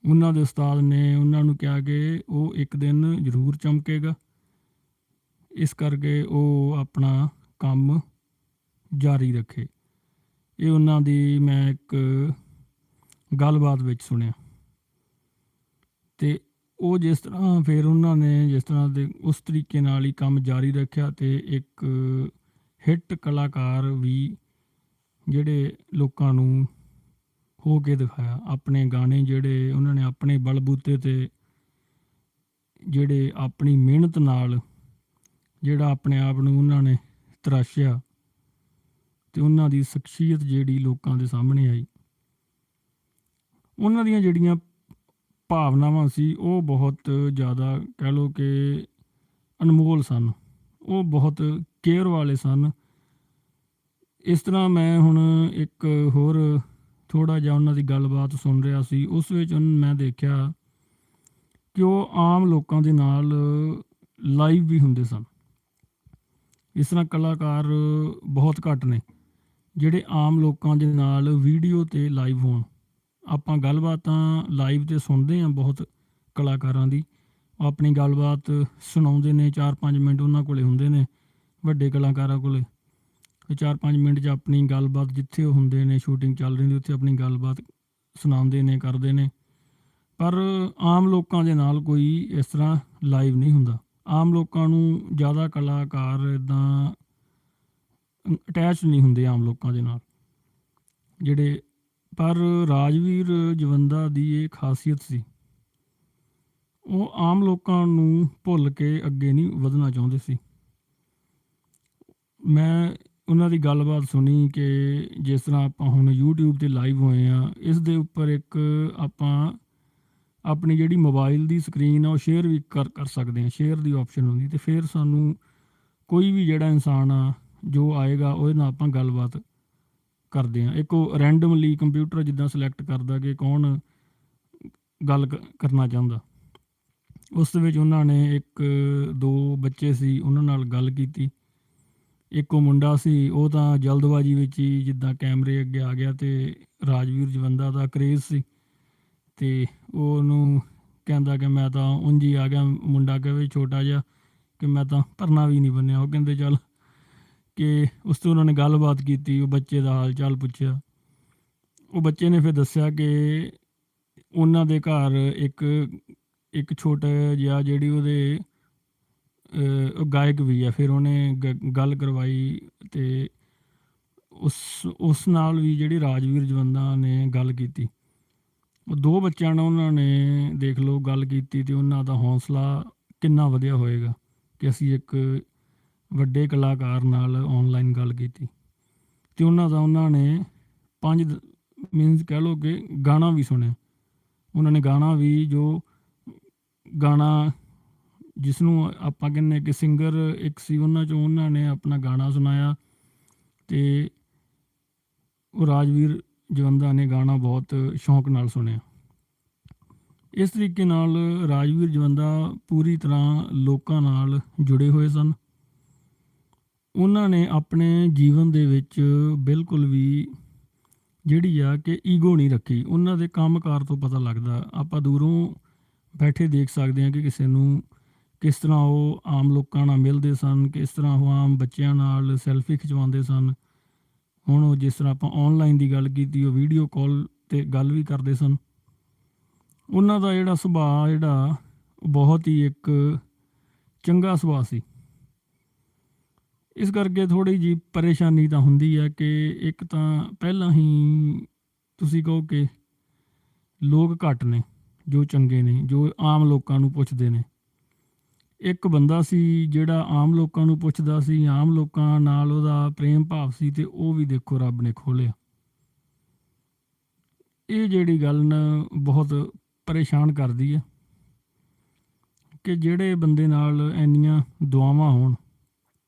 ਉਹਨਾਂ ਦੇ ਉਸਤਾਦ ਨੇ ਉਹਨਾਂ ਨੂੰ ਕਿਹਾ ਕਿ ਉਹ ਇੱਕ ਦਿਨ ਜ਼ਰੂਰ ਚਮਕੇਗਾ, ਇਸ ਕਰਕੇ ਉਹ ਆਪਣਾ ਕੰਮ ਜਾਰੀ ਰੱਖੇ। ਇਹ ਉਹਨਾਂ ਦੀ ਮੈਂ ਇੱਕ ਗੱਲਬਾਤ ਵਿੱਚ ਸੁਣਿਆ। ਅਤੇ ਉਹ ਜਿਸ ਤਰ੍ਹਾਂ ਫਿਰ ਉਹਨਾਂ ਨੇ ਜਿਸ ਤਰ੍ਹਾਂ ਦੇ ਉਸ ਤਰੀਕੇ ਨਾਲ ਹੀ ਕੰਮ ਜਾਰੀ ਰੱਖਿਆ ਅਤੇ ਇੱਕ ਹਿੱਟ ਕਲਾਕਾਰ ਵੀ ਜਿਹੜੇ ਲੋਕਾਂ ਨੂੰ ਹੋ ਕੇ ਦਿਖਾਇਆ। ਆਪਣੇ ਗਾਣੇ ਜਿਹੜੇ ਉਹਨਾਂ ਨੇ ਆਪਣੇ ਬਲਬੂਤੇ 'ਤੇ ਜਿਹੜੇ ਆਪਣੀ ਮਿਹਨਤ ਨਾਲ ਜਿਹੜਾ ਆਪਣੇ ਆਪ ਨੂੰ ਉਹਨਾਂ ਨੇ ਤਰਾਸ਼ਿਆ ਅਤੇ ਉਹਨਾਂ ਦੀ ਸ਼ਖਸੀਅਤ ਜਿਹੜੀ ਲੋਕਾਂ ਦੇ ਸਾਹਮਣੇ ਆਈ। ਉਹਨਾਂ ਦੀਆਂ ਜਿਹੜੀਆਂ ਭਾਵਨਾਵਾਂ ਸੀ ਉਹ ਬਹੁਤ ਜ਼ਿਆਦਾ ਕਹਿ ਲਓ ਕਿ ਅਨਮੋਲ ਸਨ, ਉਹ ਬਹੁਤ ਕੇਅਰ ਵਾਲੇ ਸਨ। ਇਸ ਤਰ੍ਹਾਂ ਮੈਂ ਹੁਣ ਇੱਕ ਹੋਰ ਥੋੜ੍ਹਾ ਜਿਹਾ ਉਹਨਾਂ ਦੀ ਗੱਲਬਾਤ ਸੁਣ ਰਿਹਾ ਸੀ। ਉਸ ਵਿੱਚ ਮੈਂ ਦੇਖਿਆ ਕਿ ਉਹ ਆਮ ਲੋਕਾਂ ਦੇ ਨਾਲ ਲਾਈਵ ਵੀ ਹੁੰਦੇ ਸਨ। ਇਸ ਤਰ੍ਹਾਂ ਕਲਾਕਾਰ ਬਹੁਤ ਘੱਟ ਨੇ ਜਿਹੜੇ ਆਮ ਲੋਕਾਂ ਦੇ ਨਾਲ ਵੀਡੀਓ 'ਤੇ ਲਾਈਵ ਹੋਣ। ਆਪਾਂ ਗੱਲਬਾਤਾਂ ਲਾਈਵ 'ਤੇ ਸੁਣਦੇ ਹਾਂ ਬਹੁਤ ਕਲਾਕਾਰਾਂ ਦੀ, ਉਹ ਆਪਣੀ ਗੱਲਬਾਤ ਸੁਣਾਉਂਦੇ ਨੇ, 4-5 ਮਿੰਟ ਉਹਨਾਂ ਕੋਲ ਹੁੰਦੇ ਨੇ ਵੱਡੇ ਕਲਾਕਾਰਾਂ ਕੋਲ। 4-5 ਮਿੰਟ 'ਚ ਆਪਣੀ ਗੱਲਬਾਤ ਜਿੱਥੇ ਉਹ ਹੁੰਦੇ ਨੇ, ਸ਼ੂਟਿੰਗ ਚੱਲ ਰਹੀ ਹੁੰਦੀ ਉੱਥੇ ਆਪਣੀ ਗੱਲਬਾਤ ਸੁਣਾਉਂਦੇ ਨੇ, ਕਰਦੇ ਨੇ। ਪਰ ਆਮ ਲੋਕਾਂ ਦੇ ਨਾਲ ਕੋਈ ਇਸ ਤਰ੍ਹਾਂ ਲਾਈਵ ਨਹੀਂ ਹੁੰਦਾ। ਆਮ ਲੋਕਾਂ ਨੂੰ ਜ਼ਿਆਦਾ ਕਲਾਕਾਰ ਇੱਦਾਂ ਅਟੈਚ ਨਹੀਂ ਹੁੰਦੇ ਆਮ ਲੋਕਾਂ ਦੇ ਨਾਲ ਜਿਹੜੇ। ਪਰ ਰਾਜਵੀਰ ਜਵੰਦਾ ਦੀ ਇਹ ਖਾਸੀਅਤ ਸੀ, ਉਹ ਆਮ ਲੋਕਾਂ ਨੂੰ ਭੁੱਲ ਕੇ ਅੱਗੇ ਨਹੀਂ ਵਧਣਾ ਚਾਹੁੰਦੇ ਸੀ। ਮੈਂ ਉਹਨਾਂ ਦੀ ਗੱਲਬਾਤ ਸੁਣੀ ਕਿ ਜਿਸ ਤਰ੍ਹਾਂ ਆਪਾਂ ਹੁਣ YouTube 'ਤੇ ਲਾਈਵ ਹੋਏ ਹਾਂ, ਇਸ ਦੇ ਉੱਪਰ ਇੱਕ ਆਪਾਂ ਆਪਣੀ ਜਿਹੜੀ ਮੋਬਾਈਲ ਦੀ ਸਕਰੀਨ ਆ ਉਹ ਸ਼ੇਅਰ ਵੀ ਕਰ ਸਕਦੇ ਹਾਂ, ਸ਼ੇਅਰ ਦੀ ਆਪਸ਼ਨ ਹੁੰਦੀ। ਅਤੇ ਫਿਰ ਸਾਨੂੰ ਕੋਈ ਵੀ ਜਿਹੜਾ ਇਨਸਾਨ ਆ ਜੋ ਆਏਗਾ ਉਹਦੇ ਨਾਲ ਆਪਾਂ ਗੱਲਬਾਤ ਕਰਦੇ ਹਾਂ। ਇੱਕ ਉਹ ਰੈਂਡਮਲੀ ਕੰਪਿਊਟਰ ਜਿੱਦਾਂ ਸਿਲੈਕਟ ਕਰਦਾ ਕਿ ਕੌਣ ਗੱਲ ਕਰਨਾ ਚਾਹੁੰਦਾ। ਉਸ ਦੇ ਵਿੱਚ ਉਹਨਾਂ ਨੇ 1-2 ਬੱਚੇ ਸੀ, ਉਹਨਾਂ ਨਾਲ ਗੱਲ ਕੀਤੀ। ਇੱਕ ਉਹ ਮੁੰਡਾ ਸੀ, ਉਹ ਤਾਂ ਜਲਦਬਾਜ਼ੀ ਵਿੱਚ ਹੀ ਜਿੱਦਾਂ ਕੈਮਰੇ ਅੱਗੇ ਆ ਗਿਆ ਅਤੇ ਰਾਜਵੀਰ ਜਵੰਦਾ ਦਾ ਕਰੇਜ਼ ਸੀ ਅਤੇ ਉਹ ਉਹਨੂੰ ਕਹਿੰਦਾ ਕਿ ਮੈਂ ਤਾਂ ਉਂਝ ਹੀ ਆ ਗਿਆ। ਮੁੰਡਾ ਕਹੇ ਛੋਟਾ ਜਿਹਾ ਕਿ ਮੈਂ ਤਾਂ ਪਰਨਾ ਵੀ ਨਹੀਂ ਬੰਨਿਆ। ਉਹ ਕਹਿੰਦੇ ਚੱਲ ਕਿ ਉਸ ਤੋਂ ਉਹਨਾਂ ਨੇ ਗੱਲਬਾਤ ਕੀਤੀ, ਉਹ ਬੱਚੇ ਦਾ ਹਾਲ ਚਾਲ ਪੁੱਛਿਆ। ਉਹ ਬੱਚੇ ਨੇ ਫਿਰ ਦੱਸਿਆ ਕਿ ਉਹਨਾਂ ਦੇ ਘਰ ਇੱਕ ਛੋਟਾ ਜਿਹਾ ਜਿਹੜੀ ਉਹਦੇ ਗਾਇਕ ਵੀ ਆ। ਫਿਰ ਉਹਨੇ ਗੱਲ ਕਰਵਾਈ ਅਤੇ ਉਸ ਨਾਲ ਵੀ ਜਿਹੜੀ ਰਾਜਵੀਰ ਜਵੰਦਾ ਨੇ ਗੱਲ ਕੀਤੀ। ਉਹ 2 ਬੱਚਿਆਂ ਨਾਲ ਉਹਨਾਂ ਨੇ ਦੇਖ ਲਓ ਗੱਲ ਕੀਤੀ ਅਤੇ ਉਹਨਾਂ ਦਾ ਹੌਸਲਾ ਕਿੰਨਾ ਵਧਿਆ ਹੋਏਗਾ ਕਿ ਅਸੀਂ ਇੱਕ ਵੱਡੇ ਕਲਾਕਾਰ ਨਾਲ ਔਨਲਾਈਨ ਗੱਲ ਕੀਤੀ। ਅਤੇ ਉਹਨਾਂ ਨੇ 5 ਮੀਨਸ ਕਹਿ ਲਓ ਕਿ ਗਾਣਾ ਵੀ ਸੁਣਿਆ। ਉਹਨਾਂ ਨੇ ਗਾਣਾ ਵੀ ਜੋ ਗਾਣਾ ਜਿਸ ਨੂੰ ਆਪਾਂ ਕਹਿੰਦੇ ਕਿ ਸਿੰਗਰ ਇੱਕ ਸੀ, ਉਹਨਾਂ 'ਚੋਂ ਉਹਨਾਂ ਨੇ ਆਪਣਾ ਗਾਣਾ ਸੁਣਾਇਆ ਅਤੇ ਉਹ ਰਾਜਵੀਰ ਜਵੰਦਾ ਨੇ ਗਾਣਾ ਬਹੁਤ ਸ਼ੌਂਕ ਨਾਲ ਸੁਣਿਆ। ਇਸ ਤਰੀਕੇ ਨਾਲ ਰਾਜਵੀਰ ਜਵੰਦਾ ਪੂਰੀ ਤਰ੍ਹਾਂ ਲੋਕਾਂ ਨਾਲ ਜੁੜੇ ਹੋਏ ਸਨ। ਉਹਨਾਂ ਨੇ ਆਪਣੇ ਜੀਵਨ ਦੇ ਵਿੱਚ ਬਿਲਕੁਲ ਵੀ ਜਿਹੜੀ ਆ ਕਿ ਈਗੋ ਨਹੀਂ ਰੱਖੀ। ਉਹਨਾਂ ਦੇ ਕੰਮ ਕਾਰ ਤੋਂ ਪਤਾ ਲੱਗਦਾ, ਆਪਾਂ ਦੂਰੋਂ ਬੈਠੇ ਦੇਖ ਸਕਦੇ ਹਾਂ ਕਿ ਕਿਸੇ ਨੂੰ ਕਿਸ ਤਰ੍ਹਾਂ ਉਹ ਆਮ ਲੋਕਾਂ ਨਾਲ ਮਿਲਦੇ ਸਨ, ਕਿਸ ਤਰ੍ਹਾਂ ਉਹ ਆਮ ਬੱਚਿਆਂ ਨਾਲ ਸੈਲਫੀ ਖਿਚਵਾਉਂਦੇ ਸਨ। ਹੁਣ ਉਹ ਜਿਸ ਤਰ੍ਹਾਂ ਆਪਾਂ ਔਨਲਾਈਨ ਦੀ ਗੱਲ ਕੀਤੀ, ਉਹ ਵੀਡੀਓ ਕਾਲ 'ਤੇ ਗੱਲ ਵੀ ਕਰਦੇ ਸਨ। ਉਹਨਾਂ ਦਾ ਜਿਹੜਾ ਸੁਭਾਅ ਜਿਹੜਾ ਬਹੁਤ ਹੀ ਇੱਕ ਚੰਗਾ ਸੁਭਾਅ ਸੀ। ਇਸ ਕਰਕੇ ਥੋੜ੍ਹੀ ਜਿਹੀ ਪਰੇਸ਼ਾਨੀ ਤਾਂ ਹੁੰਦੀ ਹੈ ਕਿ ਇੱਕ ਤਾਂ ਪਹਿਲਾਂ ਹੀ ਤੁਸੀਂ ਕਹੋ ਕਿ ਲੋਕ ਘੱਟ ਨੇ ਜੋ ਚੰਗੇ ਨੇ, ਜੋ ਆਮ ਲੋਕਾਂ ਨੂੰ ਪੁੱਛਦੇ ਨੇ। ਇੱਕ ਬੰਦਾ ਸੀ ਜਿਹੜਾ ਆਮ ਲੋਕਾਂ ਨੂੰ ਪੁੱਛਦਾ ਸੀ, ਆਮ ਲੋਕਾਂ ਨਾਲ ਉਹਦਾ ਪ੍ਰੇਮ ਭਾਵ ਸੀ ਅਤੇ ਉਹ ਵੀ ਦੇਖੋ ਰੱਬ ਨੇ ਖੋਲ੍ਹਿਆ। ਇਹ ਜਿਹੜੀ ਗੱਲ ਨਾ ਬਹੁਤ ਪਰੇਸ਼ਾਨ ਕਰਦੀ ਹੈ ਕਿ ਜਿਹੜੇ ਬੰਦੇ ਨਾਲ ਇੰਨੀਆਂ ਦੁਆਵਾਂ ਹੋਣ,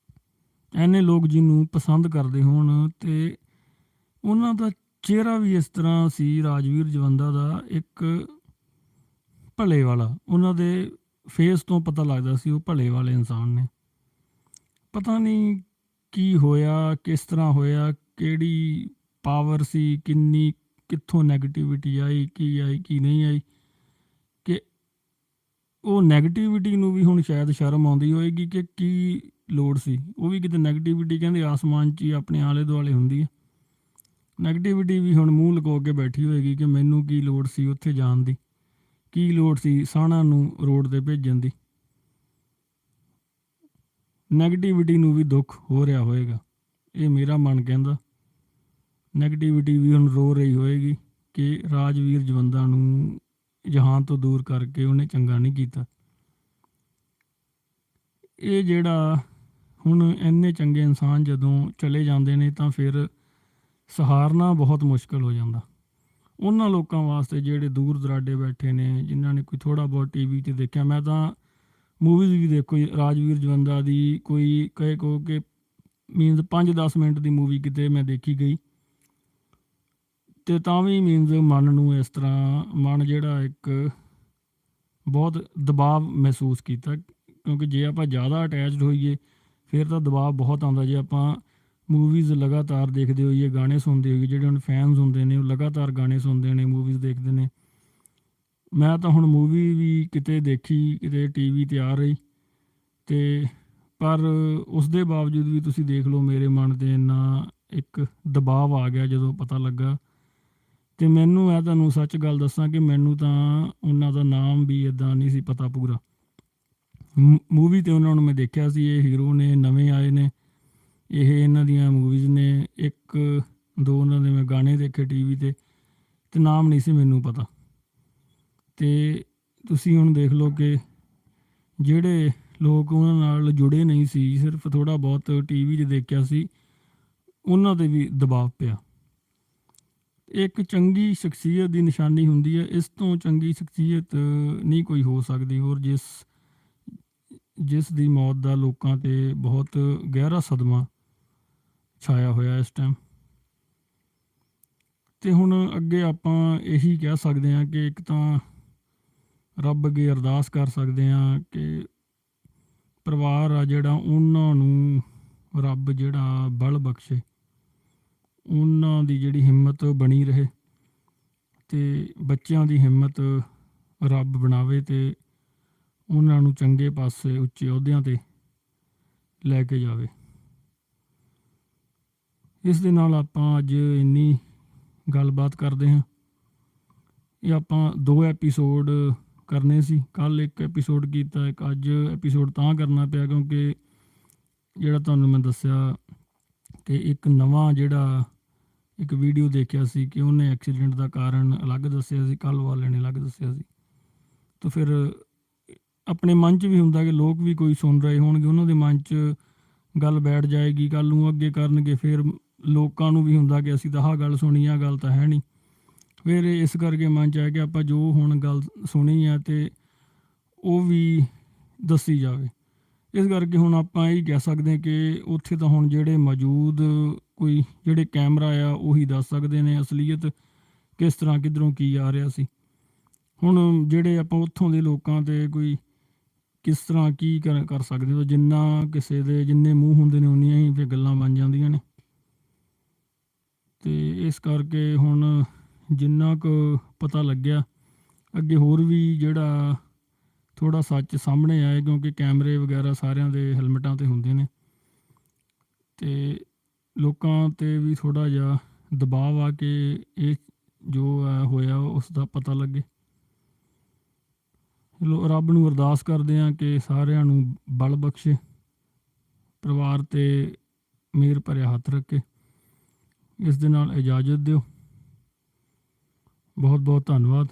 ਇੰਨੇ ਲੋਕ ਜਿਹਨੂੰ ਪਸੰਦ ਕਰਦੇ ਹੋਣ ਅਤੇ ਉਹਨਾਂ ਦਾ ਚਿਹਰਾ ਵੀ ਇਸ ਤਰ੍ਹਾਂ ਸੀ ਰਾਜਵੀਰ ਜਵੰਦਾ ਦਾ, ਇੱਕ ਭਲੇ ਵਾਲਾ, ਉਹਨਾਂ ਦੇ ਫੇਸ ਤੋਂ ਪਤਾ ਲੱਗਦਾ ਸੀ ਉਹ ਭਲੇ ਵਾਲੇ ਇਨਸਾਨ ਨੇ। ਪਤਾ ਨਹੀਂ ਕੀ ਹੋਇਆ, ਕਿਸ ਤਰ੍ਹਾਂ ਹੋਇਆ, ਕਿਹੜੀ ਪਾਵਰ ਸੀ, ਕਿੰਨੀ ਕਿੱਥੋਂ ਨੈਗੇਟਿਵਿਟੀ ਆਈ, ਕੀ ਨਹੀਂ ਆਈ, ਕਿ ਉਹ ਨੈਗੇਟਿਵਿਟੀ ਨੂੰ ਵੀ ਹੁਣ ਸ਼ਾਇਦ ਸ਼ਰਮ ਆਉਂਦੀ ਹੋਏਗੀ ਕਿ ਕੀ ਲੋੜ ਸੀ। ਉਹ ਵੀ ਕਿਤੇ ਨੈਗੇਟਿਵਿਟੀ ਕਹਿੰਦੇ ਆਸਮਾਨ 'ਚ ਹੀ ਆਪਣੇ ਆਲੇ ਦੁਆਲੇ ਹੁੰਦੀ ਹੈ। ਨੈਗੇਟਿਵਿਟੀ ਵੀ ਹੁਣ ਮੂੰਹ ਲੁਕੋ ਕੇ ਬੈਠੀ ਹੋਏਗੀ ਕਿ ਮੈਨੂੰ ਕੀ ਲੋੜ ਸੀ ਉੱਥੇ ਜਾਣ ਦੀ, ਕੀ ਲੋੜ ਸੀ ਸਾਹਣਾ ਨੂੰ ਰੋਡ 'ਤੇ ਭੇਜਣ ਦੀ। ਨੈਗੇਟਿਵਿਟੀ ਨੂੰ ਵੀ ਦੁੱਖ ਹੋ ਰਿਹਾ ਹੋਏਗਾ, ਇਹ ਮੇਰਾ ਮਨ ਕਹਿੰਦਾ। ਨੈਗੇਟਿਵਿਟੀ ਵੀ ਹੁਣ ਰੋ ਰਹੀ ਹੋਏਗੀ ਕਿ ਰਾਜਵੀਰ ਜਵੰਦਾ ਨੂੰ ਜਹਾਨ ਤੋਂ ਦੂਰ ਕਰਕੇ ਉਹਨੇ ਚੰਗਾ ਨਹੀਂ ਕੀਤਾ। ਇਹ ਜਿਹੜਾ ਹੁਣ ਇੰਨੇ ਚੰਗੇ ਇਨਸਾਨ ਜਦੋਂ ਚਲੇ ਜਾਂਦੇ ਨੇ ਤਾਂ ਫਿਰ ਸਹਾਰਨਾ ਬਹੁਤ ਮੁਸ਼ਕਿਲ ਹੋ ਜਾਂਦਾ ਉਹਨਾਂ ਲੋਕਾਂ ਵਾਸਤੇ ਜਿਹੜੇ ਦੂਰ ਦੁਰਾਡੇ ਬੈਠੇ ਨੇ, ਜਿਨ੍ਹਾਂ ਨੇ ਕੋਈ ਥੋੜ੍ਹਾ ਬਹੁਤ TV 'ਤੇ ਦੇਖਿਆ। ਮੈਂ ਤਾਂ ਮੂਵੀਜ਼ ਵੀ ਦੇਖੋ ਰਾਜਵੀਰ ਜਵੰਦਾ ਦੀ ਕੋਈ ਕਹੋ ਕਿ ਮੀਨਜ਼ 5-10 ਮਿੰਟ ਦੀ ਮੂਵੀ ਕਿਤੇ ਮੈਂ ਦੇਖੀ ਗਈ ਅਤੇ ਤਾਂ ਵੀ ਮੀਨਜ਼ ਮਨ ਨੂੰ ਇਸ ਤਰ੍ਹਾਂ ਮਨ ਜਿਹੜਾ ਇੱਕ ਬਹੁਤ ਦਬਾਅ ਮਹਿਸੂਸ ਕੀਤਾ, ਕਿਉਂਕਿ ਜੇ ਆਪਾਂ ਜ਼ਿਆਦਾ ਅਟੈਚਡ ਹੋਈਏ ਫਿਰ ਤਾਂ ਦਬਾਅ ਬਹੁਤ ਆਉਂਦਾ। ਜੇ ਆਪਾਂ ਮੂਵੀਜ਼ ਲਗਾਤਾਰ ਦੇਖਦੇ ਹੋਈਏ, ਗਾਣੇ ਸੁਣਦੇ ਹੋਈਏ, ਜਿਹੜੇ ਹੁਣ ਫੈਨਸ ਹੁੰਦੇ ਨੇ ਉਹ ਲਗਾਤਾਰ ਗਾਣੇ ਸੁਣਦੇ ਨੇ, ਮੂਵੀਜ਼ ਦੇਖਦੇ ਨੇ। ਮੈਂ ਤਾਂ ਹੁਣ ਮੂਵੀ ਵੀ ਕਿਤੇ ਦੇਖੀ, ਕਿਤੇ TV 'ਤੇ ਆ ਰਹੀ, ਅਤੇ ਪਰ ਉਸ ਦੇ ਬਾਵਜੂਦ ਵੀ ਤੁਸੀਂ ਦੇਖ ਲਓ ਮੇਰੇ ਮਨ 'ਤੇ ਇੰਨਾ ਇੱਕ ਦਬਾਅ ਆ ਗਿਆ ਜਦੋਂ ਪਤਾ ਲੱਗਾ। ਅਤੇ ਮੈਨੂੰ ਮੈਂ ਤੁਹਾਨੂੰ ਸੱਚ ਗੱਲ ਦੱਸਾਂ ਕਿ ਮੈਨੂੰ ਤਾਂ ਉਹਨਾਂ ਦਾ ਨਾਮ ਵੀ ਇੱਦਾਂ ਨਹੀਂ ਸੀ ਪਤਾ ਪੂਰਾ। ਮੂਵੀ 'ਤੇ ਉਹਨਾਂ ਨੂੰ ਮੈਂ ਦੇਖਿਆ ਸੀ, ਇਹ ਹੀਰੋ ਨੇ, ਨਵੇਂ ਆਏ ਨੇ, ਇਹ ਇਹਨਾਂ ਦੀਆਂ ਮੂਵੀਜ਼ ਨੇ, 1-2 ਉਹਨਾਂ ਦੇ ਮੈਂ ਗਾਣੇ ਦੇਖੇ TV 'ਤੇ, ਅਤੇ ਨਾਮ ਨਹੀਂ ਸੀ ਮੈਨੂੰ ਪਤਾ। ਅਤੇ ਤੁਸੀਂ ਹੁਣ ਦੇਖ ਲਓ ਕਿ ਜਿਹੜੇ ਲੋਕ ਉਹਨਾਂ ਨਾਲ ਜੁੜੇ ਨਹੀਂ ਸੀ, ਸਿਰਫ ਥੋੜ੍ਹਾ ਬਹੁਤ TV 'ਚ ਦੇਖਿਆ ਸੀ, ਉਹਨਾਂ 'ਤੇ ਵੀ ਦਬਾਅ ਪਿਆ। ਇੱਕ ਚੰਗੀ ਸ਼ਖਸੀਅਤ ਦੀ ਨਿਸ਼ਾਨੀ ਹੁੰਦੀ ਹੈ, ਇਸ ਤੋਂ ਚੰਗੀ ਸ਼ਖਸੀਅਤ ਨਹੀਂ ਕੋਈ ਹੋ ਸਕਦੀ ਹੋਰ ਜਿਸ ਦੀ ਮੌਤ ਦਾ ਲੋਕਾਂ 'ਤੇ ਬਹੁਤ ਗਹਿਰਾ ਸਦਮਾ ਛਾਇਆ ਹੋਇਆ ਇਸ ਟਾਈਮ। ਅਤੇ ਹੁਣ ਅੱਗੇ ਆਪਾਂ ਇਹੀ ਕਹਿ ਸਕਦੇ ਹਾਂ ਕਿ ਇੱਕ ਤਾਂ ਰੱਬ ਅੱਗੇ ਅਰਦਾਸ ਕਰ ਸਕਦੇ ਹਾਂ ਕਿ ਪਰਿਵਾਰ ਆ ਜਿਹੜਾ ਉਹਨਾਂ ਨੂੰ ਰੱਬ ਜਿਹੜਾ ਬਲ ਬਖਸ਼ੇ, ਉਹਨਾਂ ਦੀ ਜਿਹੜੀ ਹਿੰਮਤ ਬਣੀ ਰਹੇ, ਅਤੇ ਬੱਚਿਆਂ ਦੀ ਹਿੰਮਤ ਰੱਬ ਬਣਾਵੇ ਅਤੇ ਉਹਨਾਂ ਨੂੰ ਚੰਗੇ ਪਾਸੇ ਉੱਚੇ ਅਹੁਦਿਆਂ 'ਤੇ ਲੈ ਕੇ ਜਾਵੇ। ਇਸ ਦੇ ਨਾਲ ਆਪਾਂ ਅੱਜ ਇੰਨੀ ਗੱਲਬਾਤ ਕਰਦੇ ਹਾਂ। ਇਹ ਆਪਾਂ 2 ਐਪੀਸੋਡ ਕਰਨੇ ਸੀ, ਕੱਲ੍ਹ 1 ਐਪੀਸੋਡ ਕੀਤਾ, ਇੱਕ ਅੱਜ ਐਪੀਸੋਡ ਤਾਂ ਕਰਨਾ ਪਿਆ ਕਿਉਂਕਿ ਜਿਹੜਾ ਤੁਹਾਨੂੰ ਮੈਂ ਦੱਸਿਆ ਕਿ ਇੱਕ ਨਵਾਂ ਜਿਹੜਾ ਇੱਕ ਵੀਡੀਓ ਦੇਖਿਆ ਸੀ ਕਿ ਉਹਨੇ ਐਕਸੀਡੈਂਟ ਦਾ ਕਾਰਨ ਅਲੱਗ ਦੱਸਿਆ ਸੀ, ਕੱਲ੍ਹ ਵਾਲੇ ਨੇ ਅਲੱਗ ਦੱਸਿਆ ਸੀ। ਤਾਂ ਫਿਰ ਆਪਣੇ ਮਨ 'ਚ ਵੀ ਹੁੰਦਾ ਕਿ ਲੋਕ ਵੀ ਕੋਈ ਸੁਣ ਰਹੇ ਹੋਣਗੇ, ਉਹਨਾਂ ਦੇ ਮਨ 'ਚ ਗੱਲ ਬੈਠ ਜਾਏਗੀ, ਕੱਲ੍ਹ ਨੂੰ ਅੱਗੇ ਕਰਨਗੇ, ਫਿਰ ਲੋਕਾਂ ਨੂੰ ਵੀ ਹੁੰਦਾ ਕਿ ਅਸੀਂ ਤਾਂ ਆਹ ਗੱਲ ਸੁਣੀ, ਆਹ ਗੱਲ ਤਾਂ ਹੈ ਨਹੀਂ। ਫਿਰ ਇਸ ਕਰਕੇ ਮਨ 'ਚ ਆਇਆ ਕਿ ਆਪਾਂ ਜੋ ਹੁਣ ਗੱਲ ਸੁਣੀ ਆ ਅਤੇ ਉਹ ਵੀ ਦੱਸੀ ਜਾਵੇ। ਇਸ ਕਰਕੇ ਹੁਣ ਆਪਾਂ ਇਹੀ ਕਹਿ ਸਕਦੇ ਕਿ ਉੱਥੇ ਤਾਂ ਹੁਣ ਜਿਹੜੇ ਮੌਜੂਦ ਕੋਈ ਜਿਹੜੇ ਕੈਮਰਾ ਆ ਉਹੀ ਦੱਸ ਸਕਦੇ ਨੇ ਅਸਲੀਅਤ ਕਿਸ ਤਰ੍ਹਾਂ ਕਿੱਧਰੋਂ ਕੀ ਆ ਰਿਹਾ ਸੀ। ਹੁਣ ਜਿਹੜੇ ਆਪਾਂ ਉੱਥੋਂ ਦੇ ਲੋਕਾਂ 'ਤੇ ਕੋਈ ਕਿਸ ਤਰ੍ਹਾਂ ਕੀ ਕਰ ਸਕਦੇ ਹੋ, ਜਿੰਨਾ ਕਿਸੇ ਦੇ ਜਿੰਨੇ ਮੂੰਹ ਹੁੰਦੇ ਨੇ ਉਨੀਆਂ ਹੀ ਫਿਰ ਗੱਲਾਂ ਬਣ ਜਾਂਦੀਆਂ ਨੇ। ਅਤੇ ਇਸ ਕਰਕੇ ਹੁਣ ਜਿੰਨਾ ਕੁ ਪਤਾ ਲੱਗਿਆ ਅੱਗੇ ਹੋਰ ਵੀ ਜਿਹੜਾ ਥੋੜ੍ਹਾ ਸੱਚ ਸਾਹਮਣੇ ਆਏ, ਕਿਉਂਕਿ ਕੈਮਰੇ ਵਗੈਰਾ ਸਾਰਿਆਂ ਦੇ ਹੈਲਮਟਾਂ 'ਤੇ ਹੁੰਦੇ ਨੇ, ਅਤੇ ਲੋਕਾਂ 'ਤੇ ਵੀ ਥੋੜ੍ਹਾ ਜਿਹਾ ਦਬਾਅ ਆ ਕਿ ਇਹ ਜੋ ਹੋਇਆ ਉਸ ਦਾ ਪਤਾ ਲੱਗੇ। ਚਲੋ ਰੱਬ ਨੂੰ ਅਰਦਾਸ ਕਰਦੇ ਹਾਂ ਕਿ ਸਾਰਿਆਂ ਨੂੰ ਬਲ ਬਖਸ਼ੇ, ਪਰਿਵਾਰ 'ਤੇ ਮਿਹਰ ਭਰਿਆ ਹੱਥ ਰੱਖੇ। ਇਸ ਦੇ ਨਾਲ ਇਜਾਜ਼ਤ ਦਿਓ। ਬਹੁਤ ਬਹੁਤ ਧੰਨਵਾਦ।